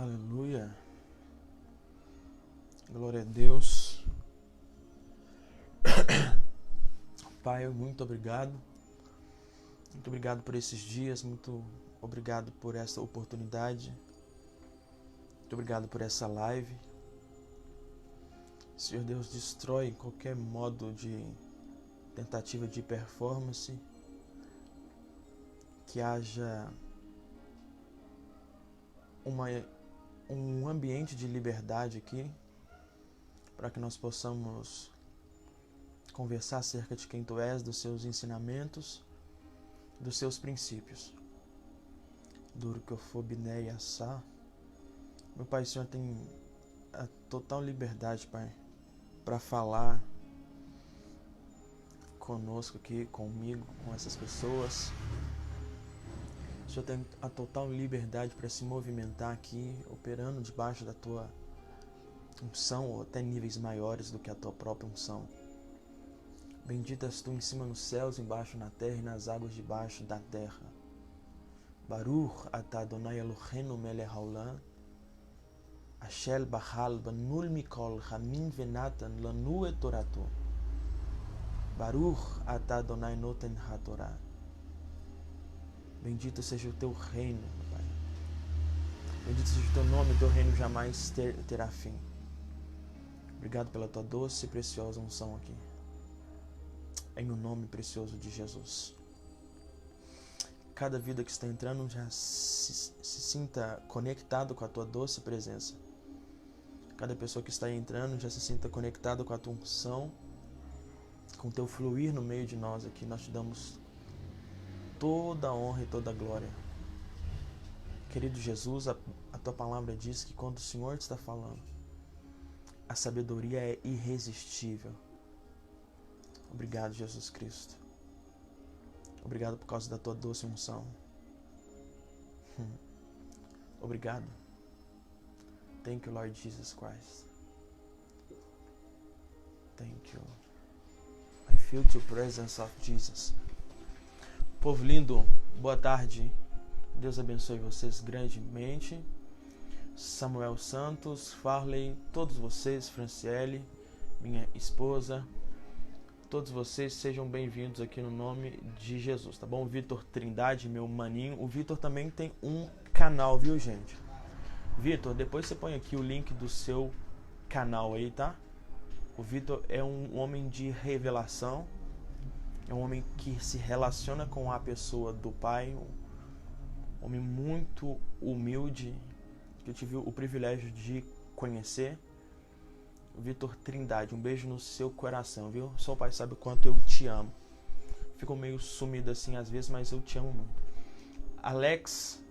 Aleluia. Glória a Deus. Pai, muito obrigado. Muito obrigado por esses dias. Muito obrigado por essa oportunidade. Muito obrigado por essa live. Senhor Deus, destrói qualquer modo de tentativa de performance. Que haja um ambiente de liberdade aqui, para que nós possamos conversar acerca de quem Tu és, dos Seus ensinamentos, dos Seus princípios. Duro que eu for biné assar. Meu Pai, o Senhor tem a total liberdade, Pai, para falar conosco aqui, comigo, com essas pessoas. O Senhor tem a total liberdade para se movimentar aqui, operando debaixo da Tua unção, ou até níveis maiores do que a Tua própria unção. Bendita és Tu em cima nos céus, embaixo na terra e nas águas debaixo da terra. Baruch atah Adonai Eloheinu melech haolam, Ashel bahal banul mikol hamin venatan lanu et toratu. Baruch atah Adonai noten hatorah. Bendito seja o Teu reino, meu Pai. Bendito seja o Teu nome, o Teu reino jamais terá fim. Obrigado pela Tua doce e preciosa unção aqui. Em o nome precioso de Jesus. Cada vida que está entrando já se sinta conectado com a Tua doce presença. Cada pessoa que está entrando já se sinta conectado com a Tua unção, com o Teu fluir no meio de nós aqui. Nós Te damos toda a honra e toda a glória. Querido Jesus, a Tua palavra diz que quando o Senhor te está falando, a sabedoria é irresistível. Obrigado, Jesus Cristo. Obrigado por causa da Tua doce unção. Obrigado. Thank you, Lord Jesus Christ. Thank you. I feel the presence of Jesus. Povo lindo, boa tarde. Deus abençoe vocês grandemente. Samuel Santos, Farley, todos vocês, Franciele, minha esposa, todos vocês sejam bem-vindos aqui no nome de Jesus, tá bom? Vitor Trindade, meu maninho. O Vitor também tem um canal, viu, gente? Vitor, depois você põe aqui o link do seu canal aí, tá? O Vitor é um homem de revelação. É um homem que se relaciona com a pessoa do Pai, um homem muito humilde, que eu tive o privilégio de conhecer. Vitor Trindade, um beijo no seu coração, viu? Seu Pai sabe o quanto eu te amo. Fico meio sumido assim às vezes, mas eu te amo muito. Alex,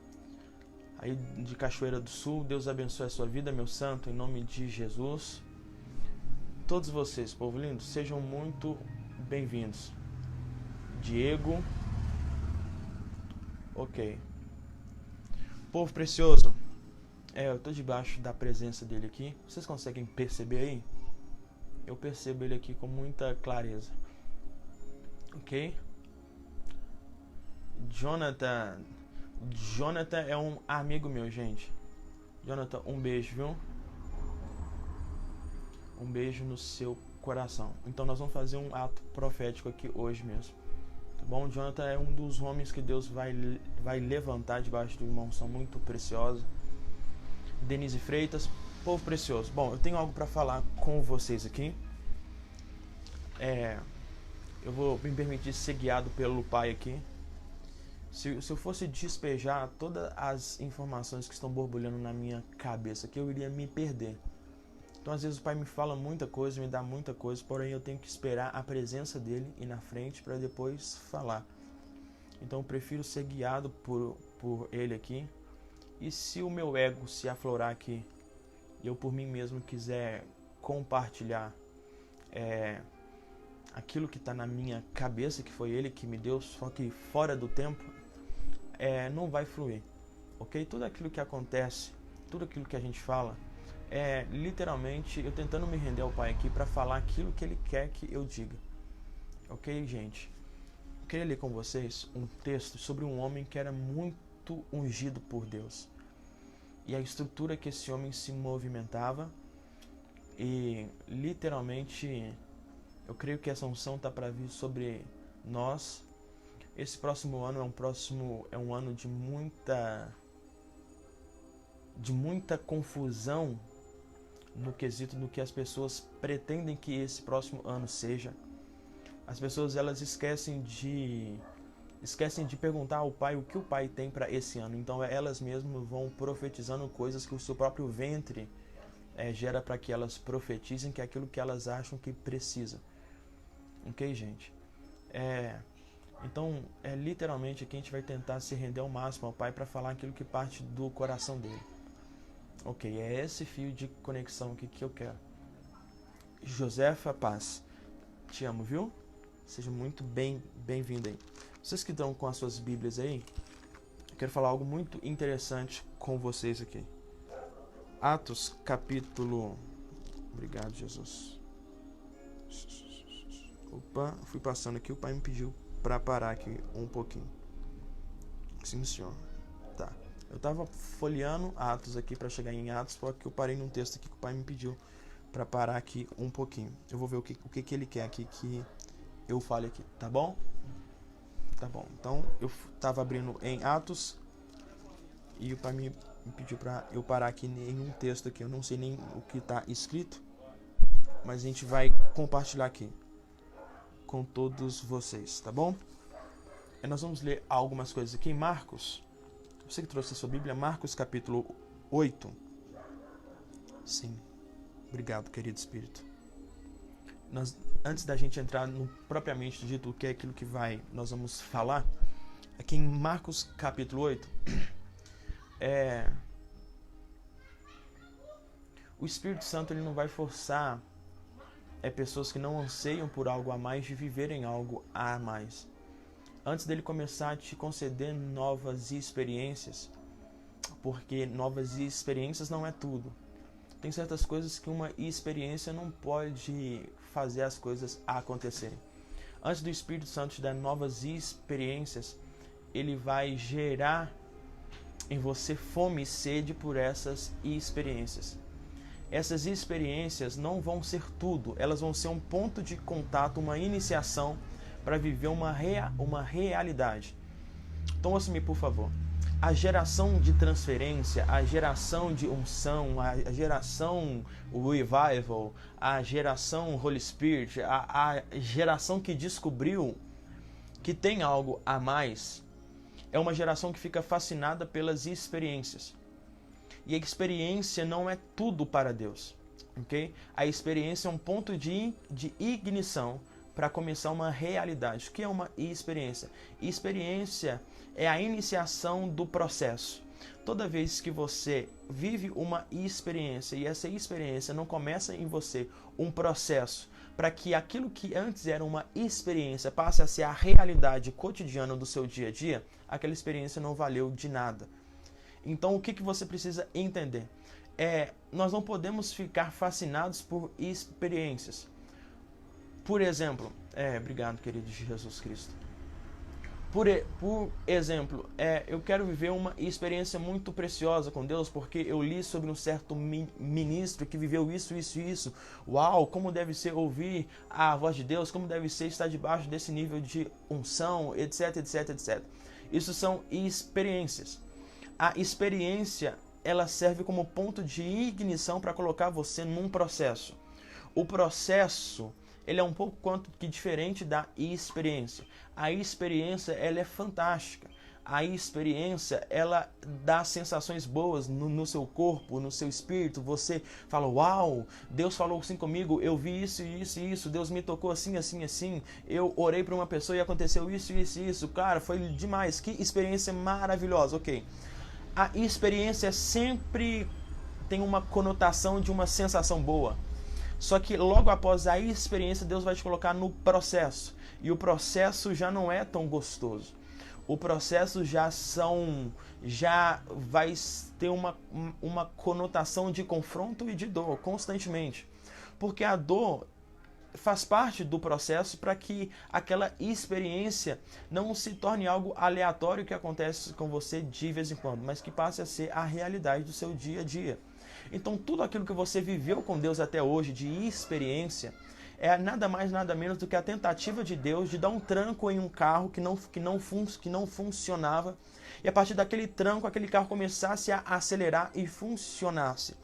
aí de Cachoeira do Sul, Deus abençoe a sua vida, meu santo, em nome de Jesus. Todos vocês, povo lindo, sejam muito bem-vindos. Diego. Ok. Povo precioso. Eu tô debaixo da presença dele aqui. Vocês conseguem perceber aí? Eu percebo ele aqui com muita clareza. Ok? Jonathan é um amigo meu, gente. Jonathan, um beijo, viu? Um beijo no seu coração. Então nós vamos fazer um ato profético aqui hoje mesmo. Bom, Jonathan é um dos homens que Deus vai levantar debaixo de uma unção muito preciosa. Denise Freitas, povo precioso. Bom, eu tenho algo para falar com vocês aqui. Eu vou me permitir ser guiado pelo Pai aqui. Se eu fosse despejar todas as informações que estão borbulhando na minha cabeça aqui, eu iria me perder. Então, às vezes, o Pai me fala muita coisa, me dá muita coisa, porém eu tenho que esperar a presença dele ir na frente para depois falar. Então, eu prefiro ser guiado por ele aqui. E se o meu ego se aflorar aqui, e eu por mim mesmo quiser compartilhar aquilo que está na minha cabeça, que foi ele que me deu, só que fora do tempo, não vai fluir. Ok? Tudo aquilo que acontece, tudo aquilo que a gente fala, literalmente eu tentando me render ao Pai aqui para falar aquilo que Ele quer que eu diga. Ok, gente? Eu queria ler com vocês um texto sobre um homem que era muito ungido por Deus. e a estrutura que esse homem se movimentava. E literalmente eu creio que essa unção está para vir sobre nós. Esse próximo ano é um ano de muita confusão no quesito do que as pessoas pretendem que esse próximo ano seja. As pessoas elas esquecem de perguntar ao Pai o que o Pai tem para esse ano. Então elas mesmas vão profetizando coisas que o seu próprio ventre gera para que elas profetizem, que é aquilo que elas acham que precisa. Ok, gente? Então, literalmente aqui a gente vai tentar se render ao máximo ao Pai para falar aquilo que parte do coração dele. Ok, é esse fio de conexão aqui que eu quero. Josefa Paz, te amo, viu? Seja muito bem-vindo aí. Vocês que estão com as suas Bíblias aí, eu quero falar algo muito interessante com vocês aqui. Atos, capítulo... Obrigado, Jesus. Opa, fui passando aqui, o Pai me pediu para parar aqui um pouquinho. Sim, senhor. Tá. Eu tava folheando Atos aqui para chegar em Atos, porque eu parei num texto aqui que o Pai me pediu para parar aqui um pouquinho. Eu vou ver o que ele quer aqui que eu fale aqui, tá bom? Tá bom. Então, eu tava abrindo em Atos e o Pai me pediu para eu parar aqui em um texto aqui. Eu não sei nem o que tá escrito, mas a gente vai compartilhar aqui com todos vocês, tá bom? E nós vamos ler algumas coisas aqui em Marcos. Você que trouxe a sua Bíblia, Marcos capítulo 8. Sim. Obrigado, querido Espírito. Antes da gente entrar no propriamente dito o que é aquilo que nós vamos falar, aqui em Marcos capítulo 8, o Espírito Santo ele não vai forçar pessoas que não anseiam por algo a mais de viverem algo a mais. Antes dele começar a te conceder novas experiências, porque novas experiências não é tudo. Tem certas coisas que uma experiência não pode fazer as coisas acontecerem. Antes do Espírito Santo te dar novas experiências, ele vai gerar em você fome e sede por essas experiências. Essas experiências não vão ser tudo, elas vão ser um ponto de contato, uma iniciação para viver uma realidade. Então ouça-me, por favor. A geração de transferência, a geração de unção, a geração revival, a geração Holy Spirit, a geração que descobriu que tem algo a mais, é uma geração que fica fascinada pelas experiências. E a experiência não é tudo para Deus, ok? A experiência é um ponto de ignição para começar uma realidade. O que é uma experiência? Experiência é a iniciação do processo. Toda vez que você vive uma experiência e essa experiência não começa em você um processo para que aquilo que antes era uma experiência passe a ser a realidade cotidiana do seu dia a dia, aquela experiência não valeu de nada. Então, o que você precisa entender? Nós não podemos ficar fascinados por experiências. Por exemplo, obrigado, querido Jesus Cristo. Por exemplo, eu quero viver uma experiência muito preciosa com Deus porque eu li sobre um certo ministro que viveu isso. Uau, como deve ser ouvir a voz de Deus, como deve ser estar debaixo desse nível de unção, etc. Isso são experiências. A experiência, ela serve como ponto de ignição para colocar você num processo. O processo, ele é um pouco quanto que diferente da experiência. A experiência, ela é fantástica. A experiência, ela dá sensações boas no seu corpo, no seu espírito. Você fala, uau, Deus falou assim comigo, eu vi isso. Deus me tocou assim. Eu orei para uma pessoa e aconteceu isso. Cara, foi demais. Que experiência maravilhosa, ok. A experiência sempre tem uma conotação de uma sensação boa. Só que logo após a experiência, Deus vai te colocar no processo. E o processo já não é tão gostoso. O processo já vai ter uma conotação de confronto e de dor constantemente. Porque a dor faz parte do processo para que aquela experiência não se torne algo aleatório que acontece com você de vez em quando, mas que passe a ser a realidade do seu dia a dia. Então, tudo aquilo que você viveu com Deus até hoje de experiência é nada mais, nada menos do que a tentativa de Deus de dar um tranco em um carro que não funcionava, e a partir daquele tranco, aquele carro começasse a acelerar e funcionasse.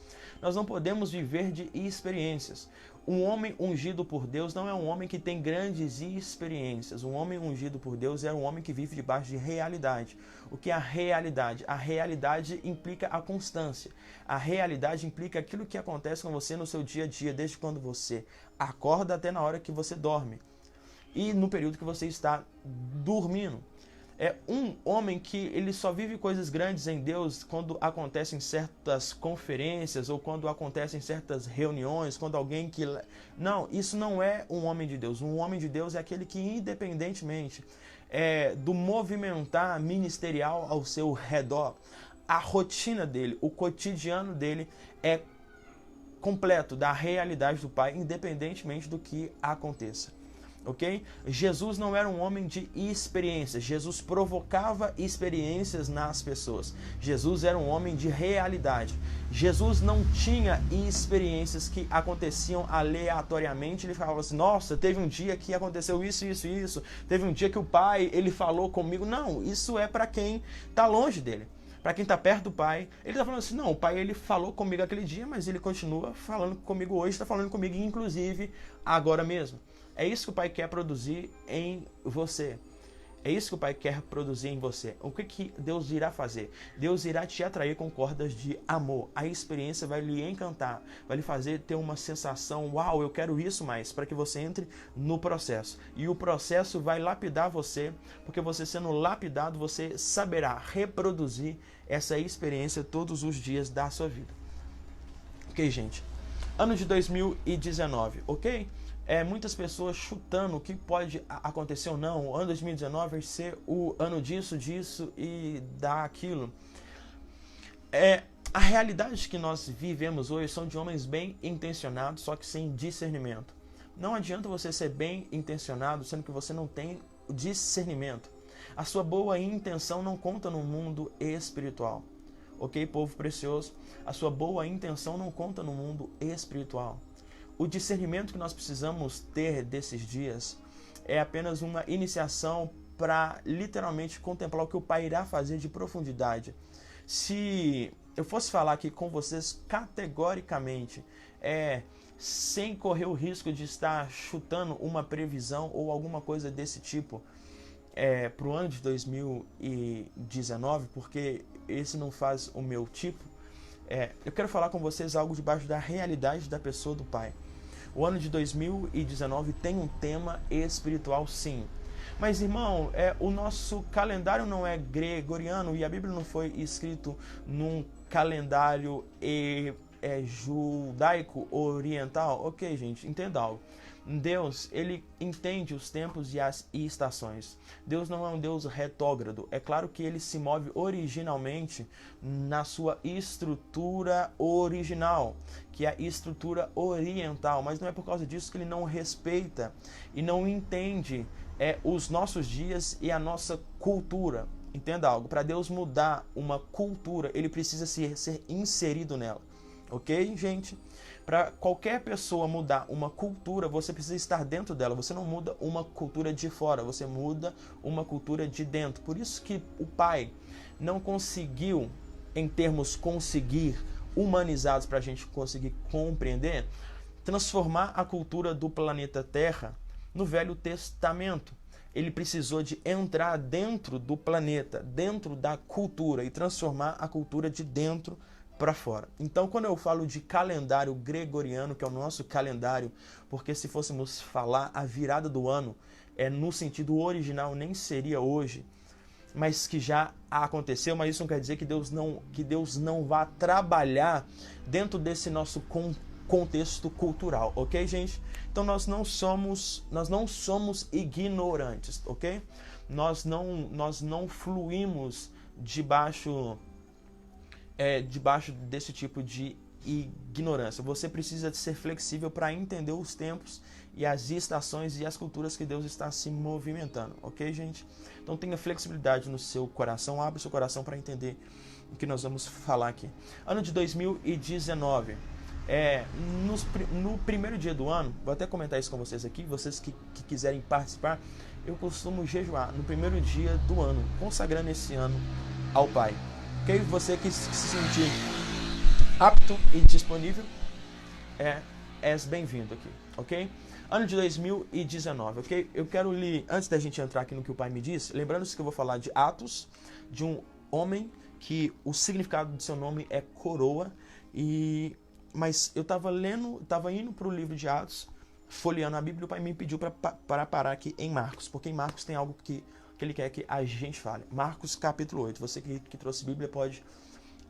Nós não podemos viver de experiências. Um homem ungido por Deus não é um homem que tem grandes experiências. Um homem ungido por Deus é um homem que vive debaixo de realidade. O que é a realidade? A realidade implica a constância. A realidade implica aquilo que acontece com você no seu dia a dia, desde quando você acorda até na hora que você dorme. E no período que você está dormindo. É um homem que ele só vive coisas grandes em Deus quando acontecem certas conferências ou quando acontecem certas reuniões, quando alguém que... Não, isso não é um homem de Deus. Um homem de Deus é aquele que, independentemente do movimentar ministerial ao seu redor, a rotina dele, o cotidiano dele é completo da realidade do Pai, independentemente do que aconteça. Ok? Jesus não era um homem de experiências. Jesus provocava experiências nas pessoas. Jesus era um homem de realidade. Jesus não tinha experiências que aconteciam aleatoriamente. Ele falava assim, nossa, teve um dia que aconteceu isso, isso e isso. Teve um dia que o Pai, ele falou comigo. Não, isso é para quem está longe dele. Para quem está perto do Pai, ele está falando assim, não, o Pai ele falou comigo aquele dia, mas ele continua falando comigo hoje, está falando comigo inclusive agora mesmo. É isso que o Pai quer produzir em você. É isso que o Pai quer produzir em você. O que Deus irá fazer? Deus irá te atrair com cordas de amor. A experiência vai lhe encantar, vai lhe fazer ter uma sensação, uau, eu quero isso mais, para que você entre no processo. E o processo vai lapidar você, porque você sendo lapidado, você saberá reproduzir essa experiência todos os dias da sua vida. Ok, gente? Ano de 2019, ok? Muitas pessoas chutando o que pode acontecer ou não. O ano 2019 vai ser o ano disso e daquilo. A realidade que nós vivemos hoje são de homens bem intencionados, só que sem discernimento. Não adianta você ser bem intencionado, sendo que você não tem discernimento. A sua boa intenção não conta no mundo espiritual. Ok, povo precioso? A sua boa intenção não conta no mundo espiritual. O discernimento que nós precisamos ter desses dias é apenas uma iniciação para literalmente contemplar o que o Pai irá fazer de profundidade. Se eu fosse falar aqui com vocês categoricamente, sem correr o risco de estar chutando uma previsão ou alguma coisa desse tipo para o ano de 2019, porque esse não faz o meu tipo, eu quero falar com vocês algo debaixo da realidade da pessoa do Pai. O ano de 2019 tem um tema espiritual, sim. Mas, irmão, o nosso calendário não é gregoriano e a Bíblia não foi escrito num calendário judaico oriental. Ok, gente, entenda algo. Deus, ele entende os tempos e as estações. Deus não é um Deus retrógrado. É claro que ele se move originalmente na sua estrutura original, que é a estrutura oriental, mas não é por causa disso que ele não respeita e não entende os nossos dias e a nossa cultura. Entenda algo, para Deus mudar uma cultura, ele precisa ser inserido nela. Ok, gente? Para qualquer pessoa mudar uma cultura, você precisa estar dentro dela. Você não muda uma cultura de fora, você muda uma cultura de dentro. Por isso que o Pai não conseguiu, em termos conseguir, humanizados para a gente conseguir compreender, transformar a cultura do planeta Terra no Velho Testamento. Ele precisou de entrar dentro do planeta, dentro da cultura e transformar a cultura de dentro para fora. Então, quando eu falo de calendário gregoriano, que é o nosso calendário, porque se fôssemos falar a virada do ano, no sentido original, nem seria hoje, mas que já aconteceu, mas isso não quer dizer que Deus não vá trabalhar dentro desse nosso contexto cultural, ok, gente? Então nós não somos ignorantes, ok? Nós não fluímos debaixo desse tipo de ignorância. Você precisa ser flexível para entender os tempos e as estações e as culturas que Deus está se movimentando, ok, gente? Então tenha flexibilidade no seu coração, abra o seu coração para entender o que nós vamos falar aqui. Ano de 2019, no primeiro dia do ano, vou até comentar isso com vocês aqui, vocês que quiserem participar, eu costumo jejuar no primeiro dia do ano, consagrando esse ano ao Pai. Ok? Você que se sentir apto e disponível, és bem-vindo aqui, ok? Ano de 2019, ok? Eu quero ler, antes da gente entrar aqui no que o Pai me disse, lembrando-se que eu vou falar de Atos, de um homem que o significado de seu nome é coroa, mas eu estava indo para o livro de Atos, folheando a Bíblia, e o Pai me pediu para parar aqui em Marcos, porque em Marcos tem algo que ele quer que a gente fale. Marcos capítulo 8, você que trouxe Bíblia pode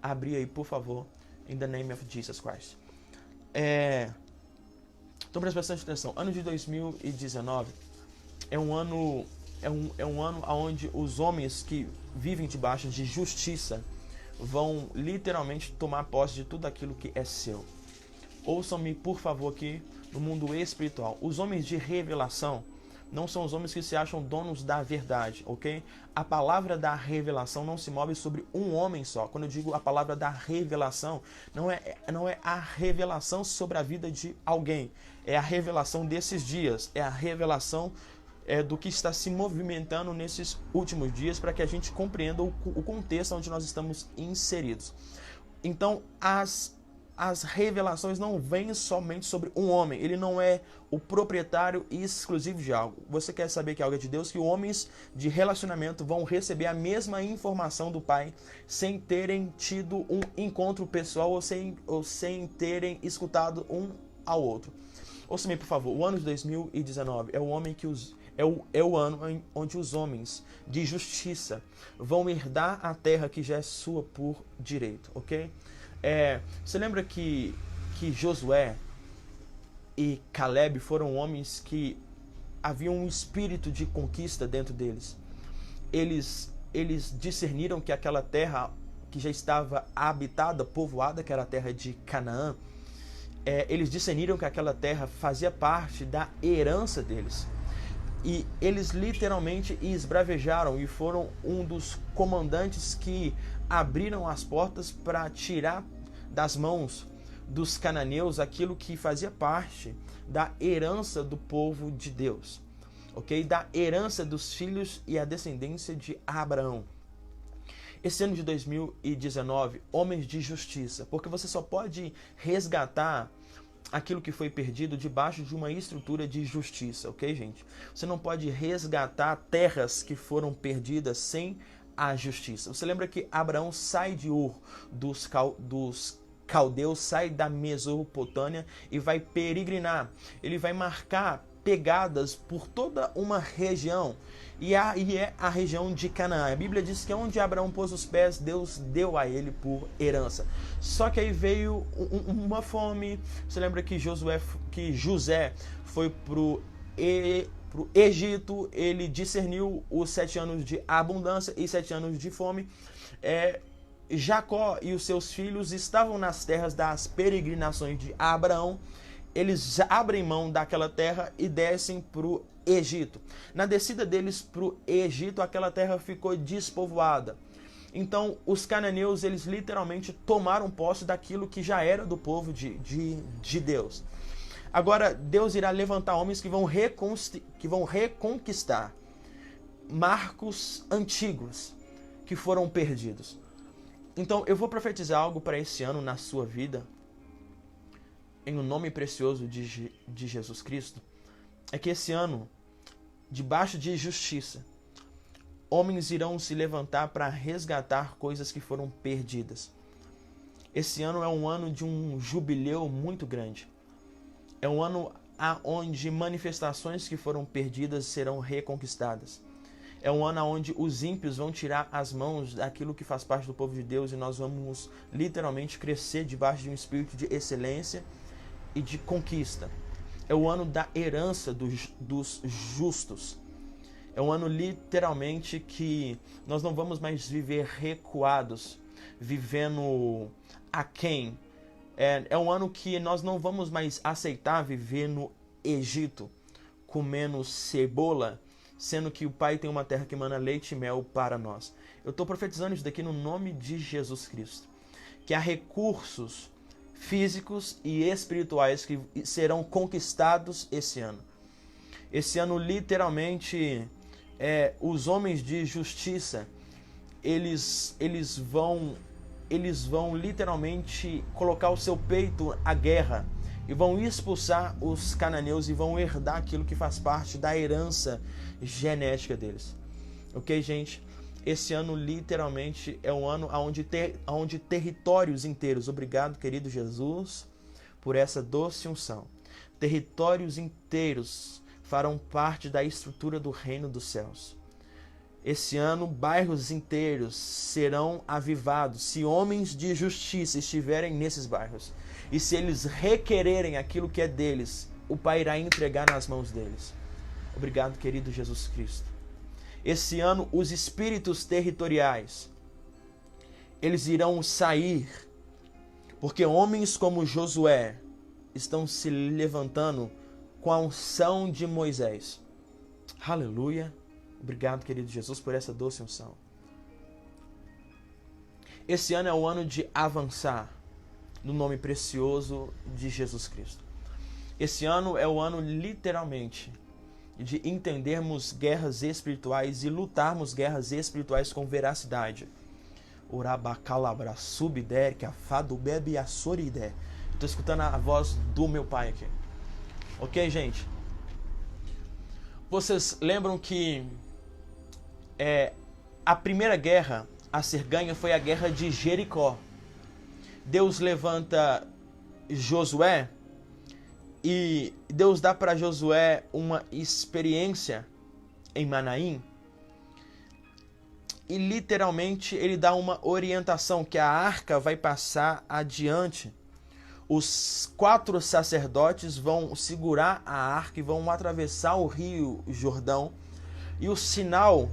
abrir aí, por favor, in the name of Jesus Christ. Então preste bastante atenção. Ano de 2019 é um ano onde os homens que vivem debaixo de justiça vão literalmente tomar posse de tudo aquilo que é seu. Ouçam-me, por favor, aqui no mundo espiritual. Os homens de revelação não são os homens que se acham donos da verdade, ok? A palavra da revelação não se move sobre um homem só. Quando eu digo a palavra da revelação, não é a revelação sobre a vida de alguém. É a revelação desses dias. É a revelação do que está se movimentando nesses últimos dias para que a gente compreenda o contexto onde nós estamos inseridos. Então, as revelações não vêm somente sobre um homem. Ele não é o proprietário exclusivo de algo. Você quer saber que algo é de Deus? Que homens de relacionamento vão receber a mesma informação do Pai sem terem tido um encontro pessoal ou sem terem escutado um ao outro. Ouça-me, por favor. O ano de 2019 é o ano onde os homens de justiça vão herdar a terra que já é sua por direito, ok? Você lembra que Josué e Caleb foram homens que havia um espírito de conquista dentro deles. Eles discerniram que aquela terra que já estava habitada, povoada, que era a terra de Canaã, eles discerniram que aquela terra fazia parte da herança deles. E eles literalmente esbravejaram e foram um dos comandantes que abriram as portas para tirar das mãos dos cananeus aquilo que fazia parte da herança do povo de Deus, ok? Da herança dos filhos e a descendência de Abraão. Esse ano de 2019, homens de justiça, porque você só pode resgatar aquilo que foi perdido debaixo de uma estrutura de justiça, ok, gente? Você não pode resgatar terras que foram perdidas sem a justiça. Você lembra que Abraão sai de Ur dos caldeus, sai da Mesopotâmia e vai peregrinar. Ele vai marcar pegadas por toda uma região, e é a região de Canaã. A Bíblia diz que onde Abraão pôs os pés, Deus deu a ele por herança. Só que aí veio uma fome. Você lembra que José foi pro Egito, ele discerniu os 7 anos de abundância e 7 anos de fome. Jacó e os seus filhos estavam nas terras das peregrinações de Abraão. Eles abrem mão daquela terra e descem para o Egito. Na descida deles para o Egito, aquela terra ficou despovoada. Então, os cananeus, eles literalmente tomaram posse daquilo que já era do povo de Deus. Agora, Deus irá levantar homens que vão reconquistar marcos antigos que foram perdidos. Então, eu vou profetizar algo para esse ano na sua vida, em um nome precioso de Jesus Cristo, é que esse ano, debaixo de justiça, homens irão se levantar para resgatar coisas que foram perdidas. Esse ano é um ano de um jubileu muito grande. É um ano onde manifestações que foram perdidas serão reconquistadas. É um ano onde os ímpios vão tirar as mãos daquilo que faz parte do povo de Deus e nós vamos literalmente crescer debaixo de um espírito de excelência e de conquista. É o ano da herança dos justos. É um ano literalmente que nós não vamos mais viver recuados, vivendo aquém É um ano que nós não vamos mais aceitar viver no Egito, comendo cebola, sendo que o Pai tem uma terra que emana leite e mel para nós. Eu estou profetizando isso daqui no nome de Jesus Cristo. Que há recursos físicos e espirituais que serão conquistados esse ano. Esse ano, literalmente, os homens de justiça, eles vão literalmente colocar o seu peito à guerra e vão expulsar os cananeus e vão herdar aquilo que faz parte da herança genética deles. Ok, gente? Esse ano literalmente é um ano onde territórios inteiros, obrigado, querido Jesus, por essa doce unção, territórios inteiros farão parte da estrutura do reino dos céus. Esse ano, bairros inteiros serão avivados se homens de justiça estiverem nesses bairros. E se eles requererem aquilo que é deles, o Pai irá entregar nas mãos deles. Obrigado, querido Jesus Cristo. Esse ano, os espíritos territoriais, eles irão sair, porque homens como Josué estão se levantando com a unção de Moisés. Aleluia. Obrigado, querido Jesus, por essa doce unção. Esse ano é o ano de avançar no nome precioso de Jesus Cristo. Esse ano é o ano, literalmente, de entendermos guerras espirituais e lutarmos guerras espirituais com veracidade. Urabacalabra subder que afado bebe a soride. Estou escutando a voz do meu pai aqui. Ok, gente? Vocês lembram que a primeira guerra a ser ganha foi a guerra de Jericó. Deus levanta Josué e Deus dá para Josué uma experiência em Manaim e literalmente ele dá uma orientação que a arca vai passar adiante. Os 4 sacerdotes vão segurar a arca e vão atravessar o rio Jordão e o sinal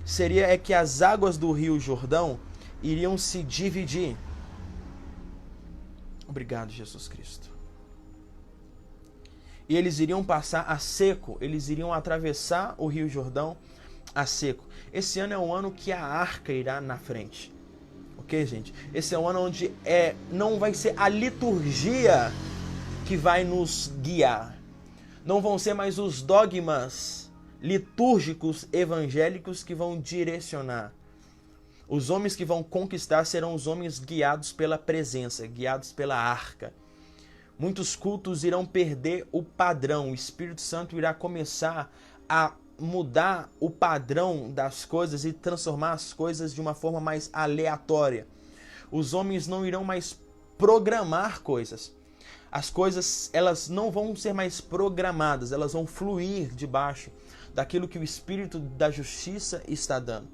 seria que as águas do rio Jordão iriam se dividir. Obrigado, Jesus Cristo. E eles iriam passar a seco, eles iriam atravessar o rio Jordão a seco. Esse ano é um ano que a arca irá na frente. Ok, gente? Esse é um ano onde não vai ser a liturgia que vai nos guiar. Não vão ser mais os dogmas litúrgicos evangélicos que vão direcionar. Os homens que vão conquistar serão os homens guiados pela presença, guiados pela arca. Muitos cultos irão perder o padrão. O Espírito Santo irá começar a mudar o padrão das coisas e transformar as coisas de uma forma mais aleatória. Os homens não irão mais programar coisas. As coisas, elas não vão ser mais programadas, elas vão fluir debaixo daquilo que o Espírito da Justiça está dando.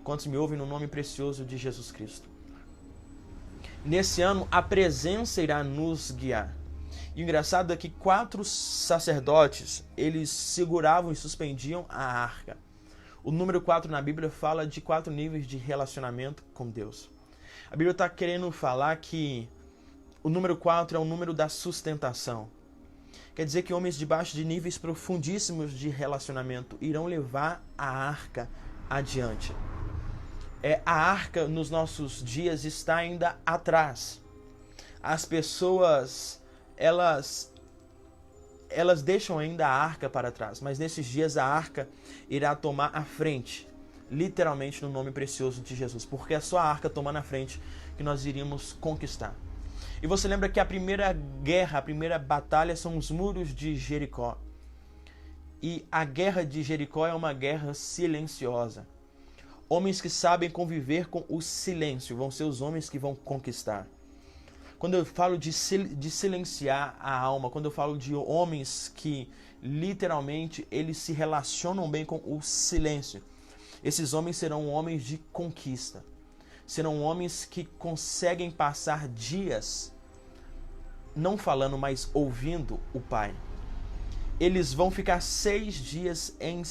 Quantos me ouvem no nome precioso de Jesus Cristo? Nesse ano, a presença irá nos guiar. E o engraçado é que 4 sacerdotes, eles seguravam e suspendiam a arca. O número 4 na Bíblia fala de 4 níveis de relacionamento com Deus. A Bíblia está querendo falar que o número 4 é o número da sustentação. Quer dizer que homens debaixo de níveis profundíssimos de relacionamento irão levar a arca adiante. A arca nos nossos dias está ainda atrás. As pessoas, elas deixam ainda a arca para trás, mas nesses dias a arca irá tomar a frente, literalmente no nome precioso de Jesus, porque é só a arca tomando a frente que nós iríamos conquistar. E você lembra que a primeira guerra, a primeira batalha são os muros de Jericó. E a guerra de Jericó é uma guerra silenciosa. Homens que sabem conviver com o silêncio vão ser os homens que vão conquistar. Quando eu falo de silenciar a alma, quando eu falo de homens que literalmente eles se relacionam bem com o silêncio, esses homens serão homens de conquista. Serão homens que conseguem passar dias não falando, mas ouvindo o Pai. Eles vão ficar 6 dias em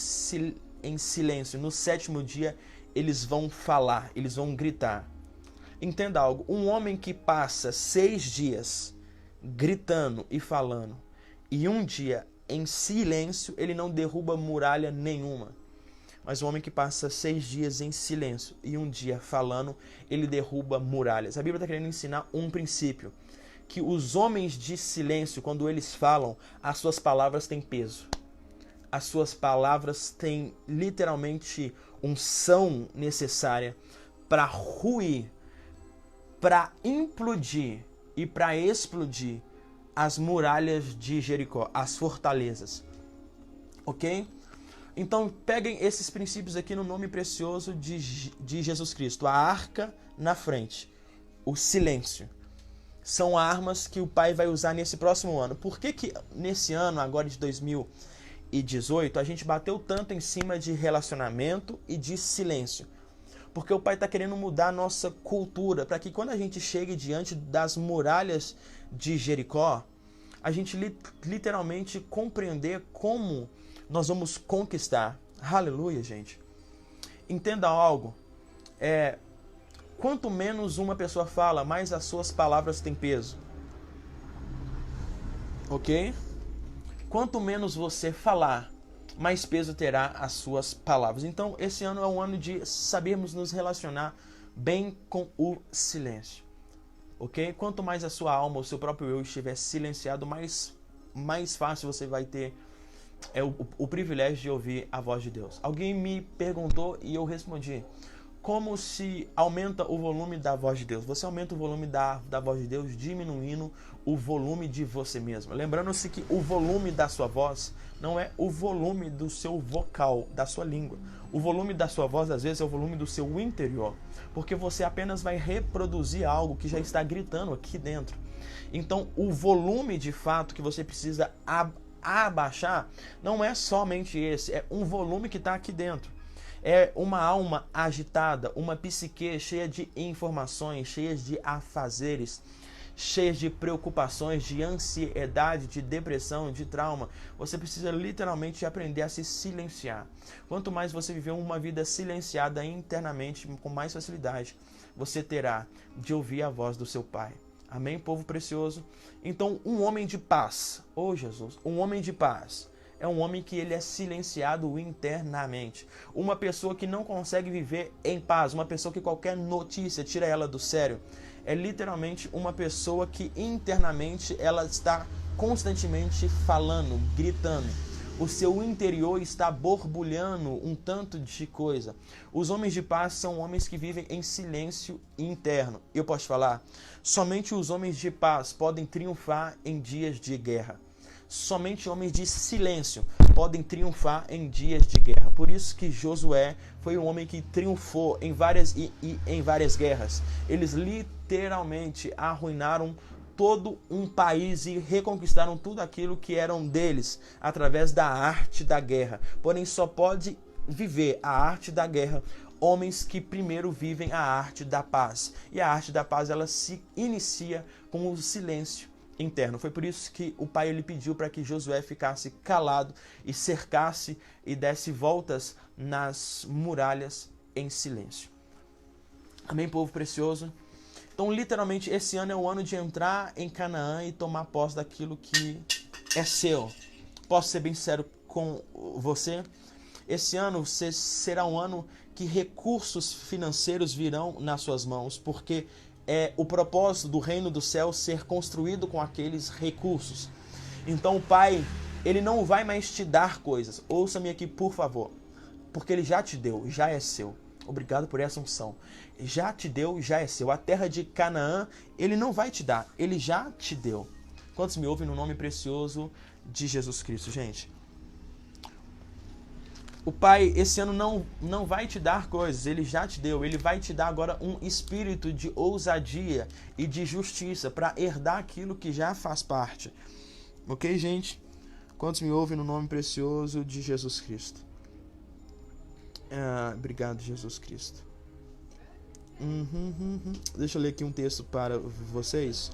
silêncio. No 7º dia, eles vão falar, eles vão gritar. Entenda algo, um homem que passa 6 dias gritando e falando, e um dia em silêncio, ele não derruba muralha nenhuma. Mas o homem que passa 6 dias em silêncio e um dia falando, ele derruba muralhas. A Bíblia está querendo ensinar um princípio, que os homens de silêncio, quando eles falam, as suas palavras têm peso. As suas palavras têm literalmente unção necessária para ruir, para implodir e para explodir as muralhas de Jericó, as fortalezas. Ok? Então peguem esses princípios aqui no nome precioso de Jesus Cristo. A arca na frente, o silêncio. São armas que o Pai vai usar nesse próximo ano. Por que nesse ano, agora de 2018, a gente bateu tanto em cima de relacionamento e de silêncio? Porque o Pai está querendo mudar a nossa cultura, para que quando a gente chegue diante das muralhas de Jericó, a gente literalmente compreender como nós vamos conquistar. Aleluia, gente. Entenda algo. Quanto menos uma pessoa fala, mais as suas palavras têm peso. Ok? Quanto menos você falar, mais peso terá as suas palavras. Então, esse ano é um ano de sabermos nos relacionar bem com o silêncio. Ok? Quanto mais a sua alma, o seu próprio eu estiver silenciado, mais fácil você vai ter o privilégio de ouvir a voz de Deus. Alguém me perguntou e eu respondi: como se aumenta o volume da voz de Deus? Você aumenta o volume da voz de Deus diminuindo o volume de você mesmo. Lembrando-se que o volume da sua voz não é o volume do seu vocal, da sua língua. O volume da sua voz, às vezes, é o volume do seu interior. Porque você apenas vai reproduzir algo que já está gritando aqui dentro. Então, o volume, de fato, que você precisa abaixar, não é somente esse. É um volume que está aqui dentro. É uma alma agitada, uma psique cheia de informações, cheia de afazeres, cheias de preocupações, de ansiedade, de depressão, de trauma. Você precisa literalmente aprender a se silenciar. Quanto mais você viver uma vida silenciada internamente, com mais facilidade, você terá de ouvir a voz do seu Pai. Amém, povo precioso? Então, um homem de paz, Jesus, um homem de paz é um homem que ele é silenciado internamente. Uma pessoa que não consegue viver em paz, uma pessoa que qualquer notícia tira ela do sério, é literalmente uma pessoa que internamente ela está constantemente falando, gritando. O seu interior está borbulhando um tanto de coisa. Os homens de paz são homens que vivem em silêncio interno. Eu posso falar, somente os homens de paz podem triunfar em dias de guerra. Somente homens de silêncio podem triunfar em dias de guerra. Por isso que Josué foi um homem que triunfou em várias guerras. Eles literalmente arruinaram todo um país e reconquistaram tudo aquilo que eram deles através da arte da guerra. Porém, só pode viver a arte da guerra homens que primeiro vivem a arte da paz. E a arte da paz, ela se inicia com o silêncio interno. Foi por isso que o pai ele pediu para que Josué ficasse calado e cercasse e desse voltas nas muralhas em silêncio. Amém, povo precioso? Então, literalmente, esse ano é o ano de entrar em Canaã e tomar posse daquilo que é seu. Posso ser bem sério com você? Esse ano será um ano que recursos financeiros virão nas suas mãos, porque é o propósito do reino do céu ser construído com aqueles recursos. Então o Pai, ele não vai mais te dar coisas. Ouça-me aqui, por favor. Porque ele já te deu, já é seu. Obrigado por essa unção. Já te deu, já é seu. A terra de Canaã, ele não vai te dar, ele já te deu. Quantos me ouvem no nome precioso de Jesus Cristo, gente? O Pai, esse ano não vai te dar coisas, ele já te deu. Ele vai te dar agora um espírito de ousadia e de justiça para herdar aquilo que já faz parte. Ok, gente? Quantos me ouvem no nome precioso de Jesus Cristo? Obrigado, Jesus Cristo. Deixa eu ler aqui um texto para vocês.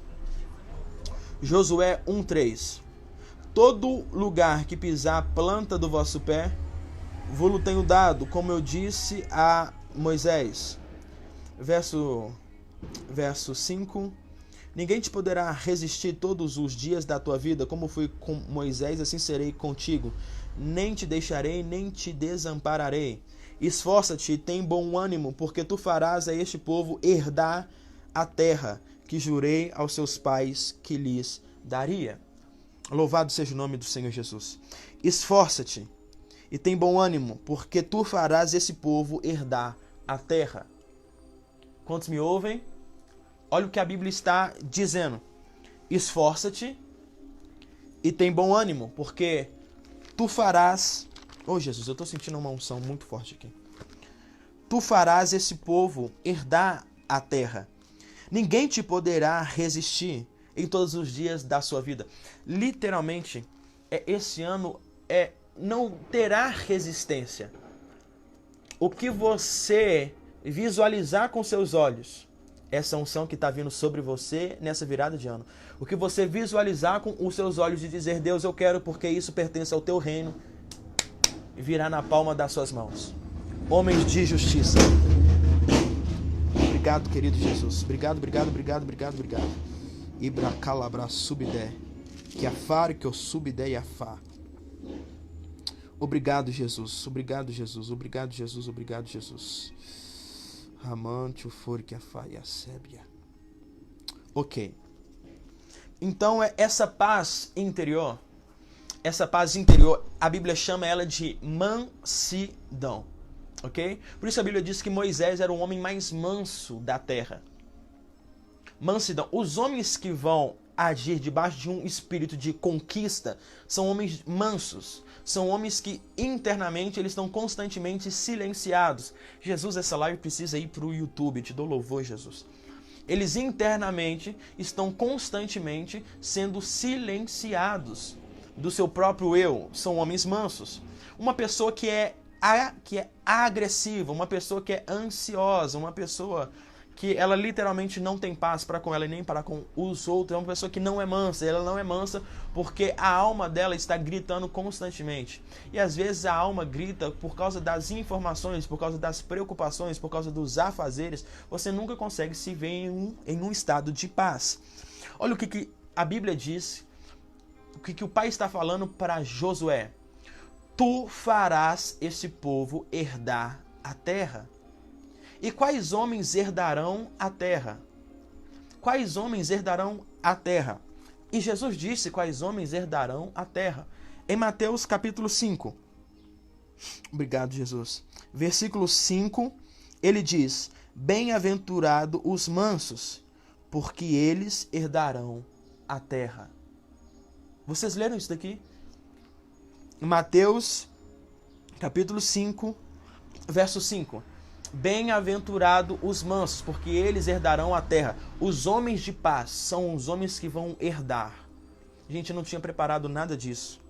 Josué 1:3. Todo lugar que pisar a planta do vosso pé, vou-lo tenho dado, como eu disse a Moisés. Verso verso 5. Ninguém te poderá resistir todos os dias da tua vida, como fui com Moisés, assim serei contigo. Nem te deixarei, nem te desampararei. Esforça-te e tem bom ânimo, porque tu farás a este povo herdar a terra que jurei aos seus pais que lhes daria. Louvado seja o nome do Senhor Jesus. Esforça-te e tem bom ânimo, porque tu farás esse povo herdar a terra. Quantos me ouvem? Olha o que a Bíblia está dizendo. Esforça-te e tem bom ânimo, porque tu farás... Oh, Jesus, eu estou sentindo uma unção muito forte aqui. Tu farás esse povo herdar a terra. Ninguém te poderá resistir em todos os dias da sua vida. Literalmente, esse ano não terá resistência. O que você visualizar com seus olhos, essa unção que está vindo sobre você nessa virada de ano. O que você visualizar com os seus olhos e dizer, Deus, eu quero porque isso pertence ao teu reino, virá na palma das suas mãos. Homens de justiça. Obrigado, querido Jesus. Obrigado. Ibra calabra subidé. Que afar que eu subidé e afar. Obrigado, Jesus. Obrigado, Jesus. Amante o for que afar e a sébia. Ok. Então essa paz interior, a Bíblia chama ela de mansidão. Ok? Por isso a Bíblia diz que Moisés era o homem mais manso da terra. Mansidão. Os homens que vão agir debaixo de um espírito de conquista são homens mansos. São homens que internamente eles estão constantemente silenciados. Jesus, essa live precisa ir para o YouTube. Te dou louvor, Jesus. Eles internamente estão constantemente sendo silenciados do seu próprio eu. São homens mansos. Uma pessoa que é agressiva, uma pessoa que é ansiosa, uma pessoa que ela literalmente não tem paz para com ela e nem para com os outros, é uma pessoa que não é mansa. Ela não é mansa porque a alma dela está gritando constantemente. E às vezes a alma grita por causa das informações, por causa das preocupações, por causa dos afazeres. Você nunca consegue se ver em um estado de paz. Olha o que a Bíblia diz, o que o Pai está falando para Josué. Tu farás esse povo herdar a terra. E quais homens herdarão a terra? Quais homens herdarão a terra? E Jesus disse quais homens herdarão a terra. Em Mateus capítulo 5. Obrigado, Jesus. Versículo 5, ele diz: Bem-aventurado os mansos, porque eles herdarão a terra. Vocês leram isso daqui? Mateus capítulo 5, verso 5. Bem-aventurado os mansos, porque eles herdarão a terra. Os homens de paz são os homens que vão herdar. Gente, eu não tinha preparado nada disso.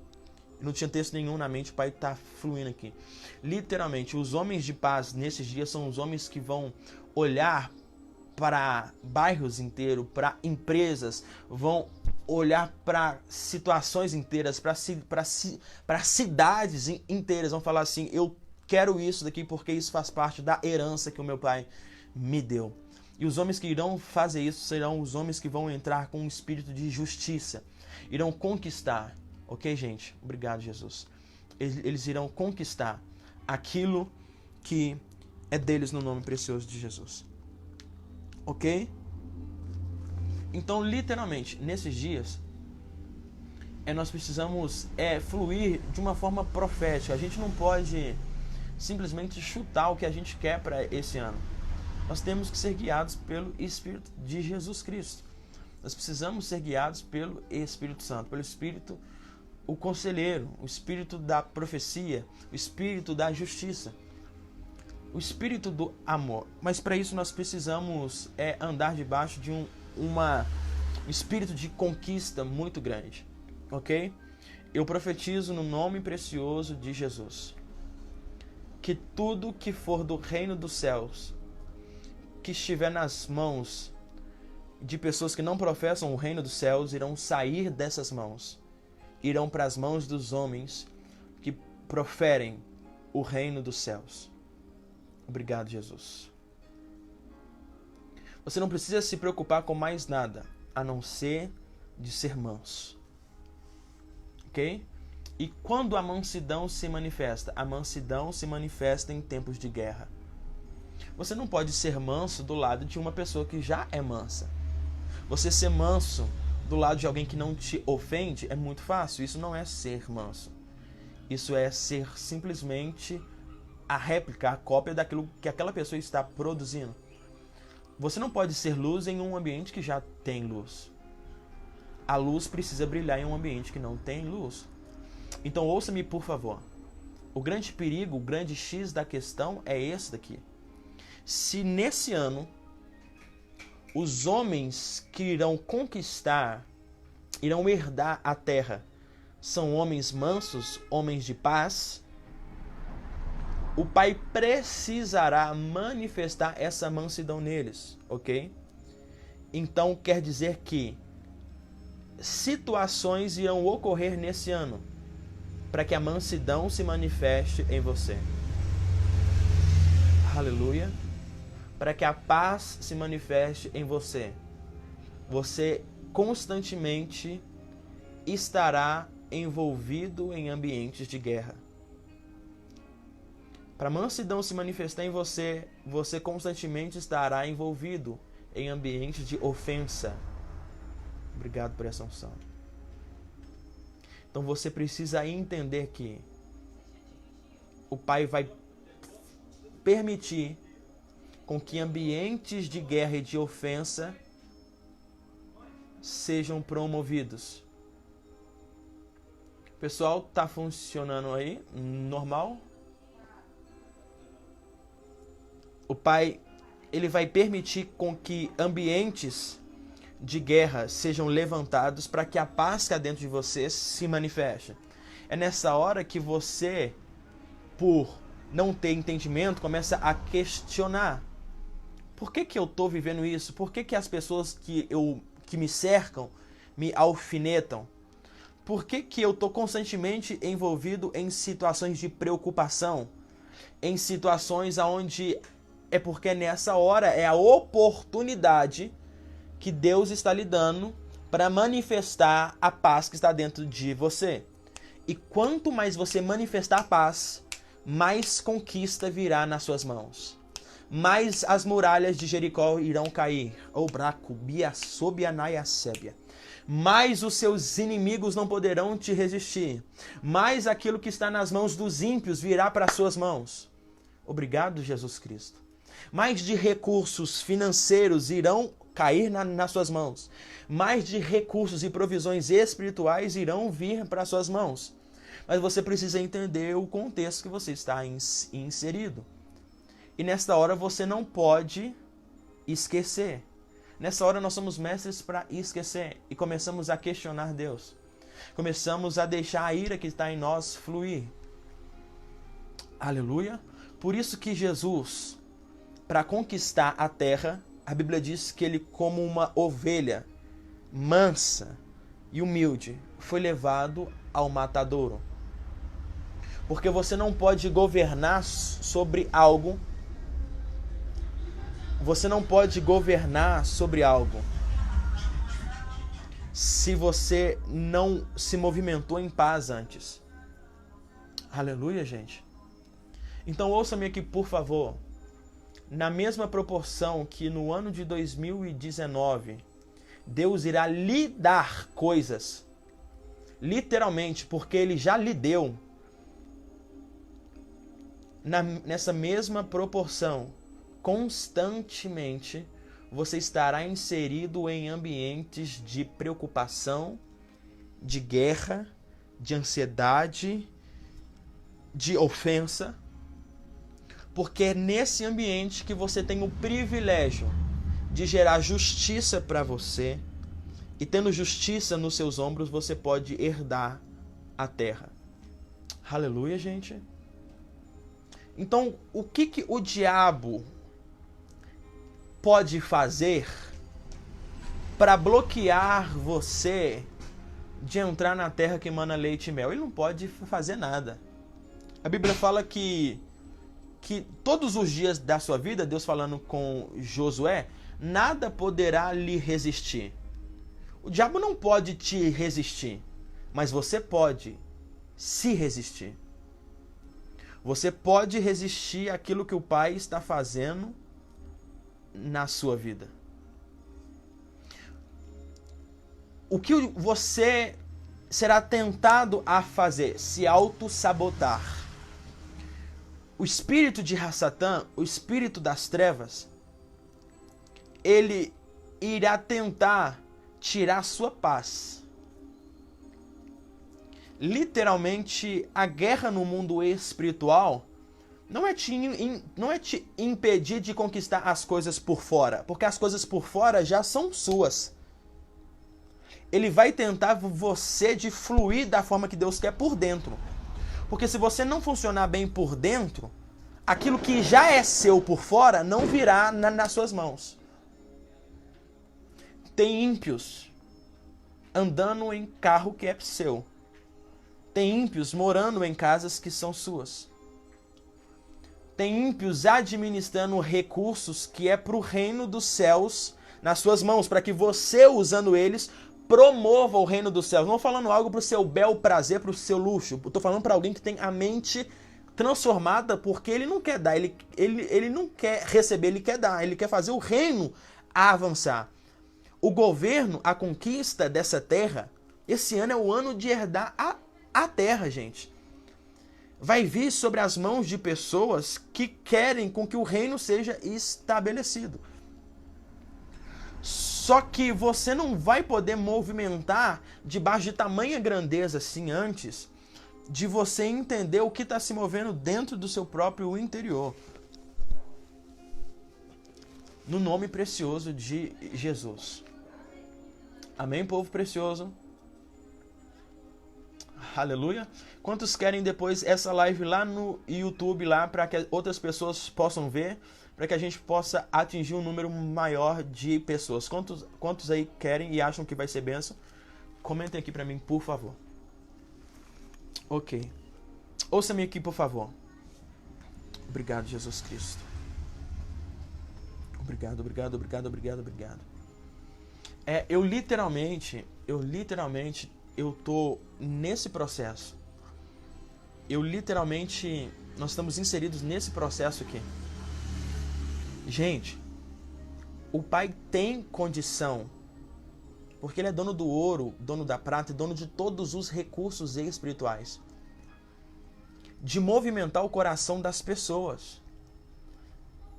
Eu não tinha texto nenhum na mente, o Pai está fluindo aqui. Literalmente, os homens de paz nesses dias são os homens que vão olhar para bairros inteiros, para empresas, vão olhar para situações inteiras, para cidades inteiras, vão falar assim, eu quero isso daqui porque isso faz parte da herança que o meu pai me deu. E os homens que irão fazer isso serão os homens que vão entrar com um espírito de justiça. Irão conquistar. Ok, gente? Obrigado, Jesus. Eles irão conquistar aquilo que é deles no nome precioso de Jesus. Ok? Então, literalmente, nesses dias, nós precisamos fluir de uma forma profética. A gente não pode simplesmente chutar o que a gente quer para esse ano. Nós temos que ser guiados pelo Espírito de Jesus Cristo. Nós precisamos ser guiados pelo Espírito Santo, pelo Espírito, o conselheiro, o Espírito da profecia, o Espírito da justiça, o Espírito do amor. Mas para isso nós precisamos andar debaixo de um espírito de conquista muito grande. Ok? Eu profetizo no nome precioso de Jesus que tudo que for do reino dos céus, que estiver nas mãos de pessoas que não professam o reino dos céus, irão sair dessas mãos, irão para as mãos dos homens que proferem o reino dos céus. Obrigado, Jesus. Você não precisa se preocupar com mais nada, a não ser de ser manso. Ok? E quando a mansidão se manifesta? A mansidão se manifesta em tempos de guerra. Você não pode ser manso do lado de uma pessoa que já é mansa. Você ser manso do lado de alguém que não te ofende é muito fácil. Isso não é ser manso. Isso é ser simplesmente a réplica, a cópia daquilo que aquela pessoa está produzindo. Você não pode ser luz em um ambiente que já tem luz. A luz precisa brilhar em um ambiente que não tem luz. Então ouça-me, por favor. O grande perigo, o grande X da questão é esse daqui. Se nesse ano os homens que irão conquistar, irão herdar a terra, são homens mansos, homens de paz, o Pai precisará manifestar essa mansidão neles, ok? Então quer dizer que situações irão ocorrer nesse ano para que a mansidão se manifeste em você. Aleluia. Para que a paz se manifeste em você. Você constantemente estará envolvido em ambientes de guerra. Para a mansidão se manifestar em você, você constantemente estará envolvido em ambientes de ofensa. Obrigado por essa unção. Então você precisa entender que o Pai vai permitir com que ambientes de guerra e de ofensa sejam promovidos. Pessoal, tá funcionando aí? Normal? O Pai, ele vai permitir com que ambientes de guerra sejam levantados para que a paz que há dentro de você se manifeste. É nessa hora que você, por não ter entendimento, começa a questionar. Por que eu estou vivendo isso? Por que as pessoas que me cercam me alfinetam? Por que eu estou constantemente envolvido em situações de preocupação? Em situações onde é porque nessa hora é a oportunidade que Deus está lhe dando para manifestar a paz que está dentro de você. E quanto mais você manifestar a paz, mais conquista virá nas suas mãos. Mais as muralhas de Jericó irão cair. Mais os seus inimigos não poderão te resistir. Mais aquilo que está nas mãos dos ímpios virá para as suas mãos. Obrigado, Jesus Cristo. Mais de recursos financeiros irão cair nas suas mãos. Mais de recursos e provisões espirituais irão vir para as suas mãos. Mas você precisa entender o contexto que você está inserido. E nesta hora você não pode esquecer. Nessa hora nós somos mestres para esquecer. E começamos a questionar Deus. Começamos a deixar a ira que está em nós fluir. Aleluia. Por isso que Jesus, para conquistar a terra, a Bíblia diz que ele, como uma ovelha mansa e humilde, foi levado ao matadouro. Porque você não pode governar sobre algo. Você não pode governar sobre algo se você não se movimentou em paz antes. Aleluia, gente. Então ouça-me aqui, por favor. Na mesma proporção que no ano de 2019, Deus irá lhe dar coisas, literalmente, porque Ele já lhe deu, nessa mesma proporção, constantemente, você estará inserido em ambientes de preocupação, de guerra, de ansiedade, de ofensa, porque é nesse ambiente que você tem o privilégio de gerar justiça para você, e tendo justiça nos seus ombros, você pode herdar a terra. Aleluia, gente. Então, o que o diabo pode fazer para bloquear você de entrar na terra que emana leite e mel? Ele não pode fazer nada. A Bíblia fala que todos os dias da sua vida, Deus falando com Josué, nada poderá lhe resistir. O diabo não pode te resistir, mas você pode se resistir. Você pode resistir àquilo que o Pai está fazendo na sua vida. O que você será tentado a fazer? Se auto-sabotar. O espírito de Satã, o espírito das trevas, ele irá tentar tirar sua paz. Literalmente, a guerra no mundo espiritual não é te impedir de conquistar as coisas por fora, porque as coisas por fora já são suas. Ele vai tentar você de fluir da forma que Deus quer por dentro. Porque se você não funcionar bem por dentro, aquilo que já é seu por fora não virá nas suas mãos. Tem ímpios andando em carro que é seu. Tem ímpios morando em casas que são suas. Tem ímpios administrando recursos que é para o reino dos céus nas suas mãos, para que você, usando eles, promova o reino dos céus. Não falando algo para o seu bel prazer, para o seu luxo. Estou falando para alguém que tem a mente transformada, porque ele não quer dar, ele não quer receber, ele quer dar. Ele quer fazer o reino avançar. O governo, a conquista dessa terra, esse ano é o ano de herdar a terra, gente. Vai vir sobre as mãos de pessoas que querem com que o reino seja estabelecido. Só que você não vai poder movimentar debaixo de tamanha grandeza assim antes de você entender o que está se movendo dentro do seu próprio interior. No nome precioso de Jesus. Amém, povo precioso? Aleluia. Quantos querem depois essa live lá no YouTube, lá para que outras pessoas possam ver, para que a gente possa atingir um número maior de pessoas? Quantos aí querem e acham que vai ser bênção? Comentem aqui para mim, por favor. Ok. Ouça-me aqui, por favor. Obrigado, Jesus Cristo. Obrigado. Eu literalmente, tô nesse processo. Nós estamos inseridos nesse processo aqui. Gente, o Pai tem condição, porque Ele é dono do ouro, dono da prata e dono de todos os recursos espirituais, de movimentar o coração das pessoas,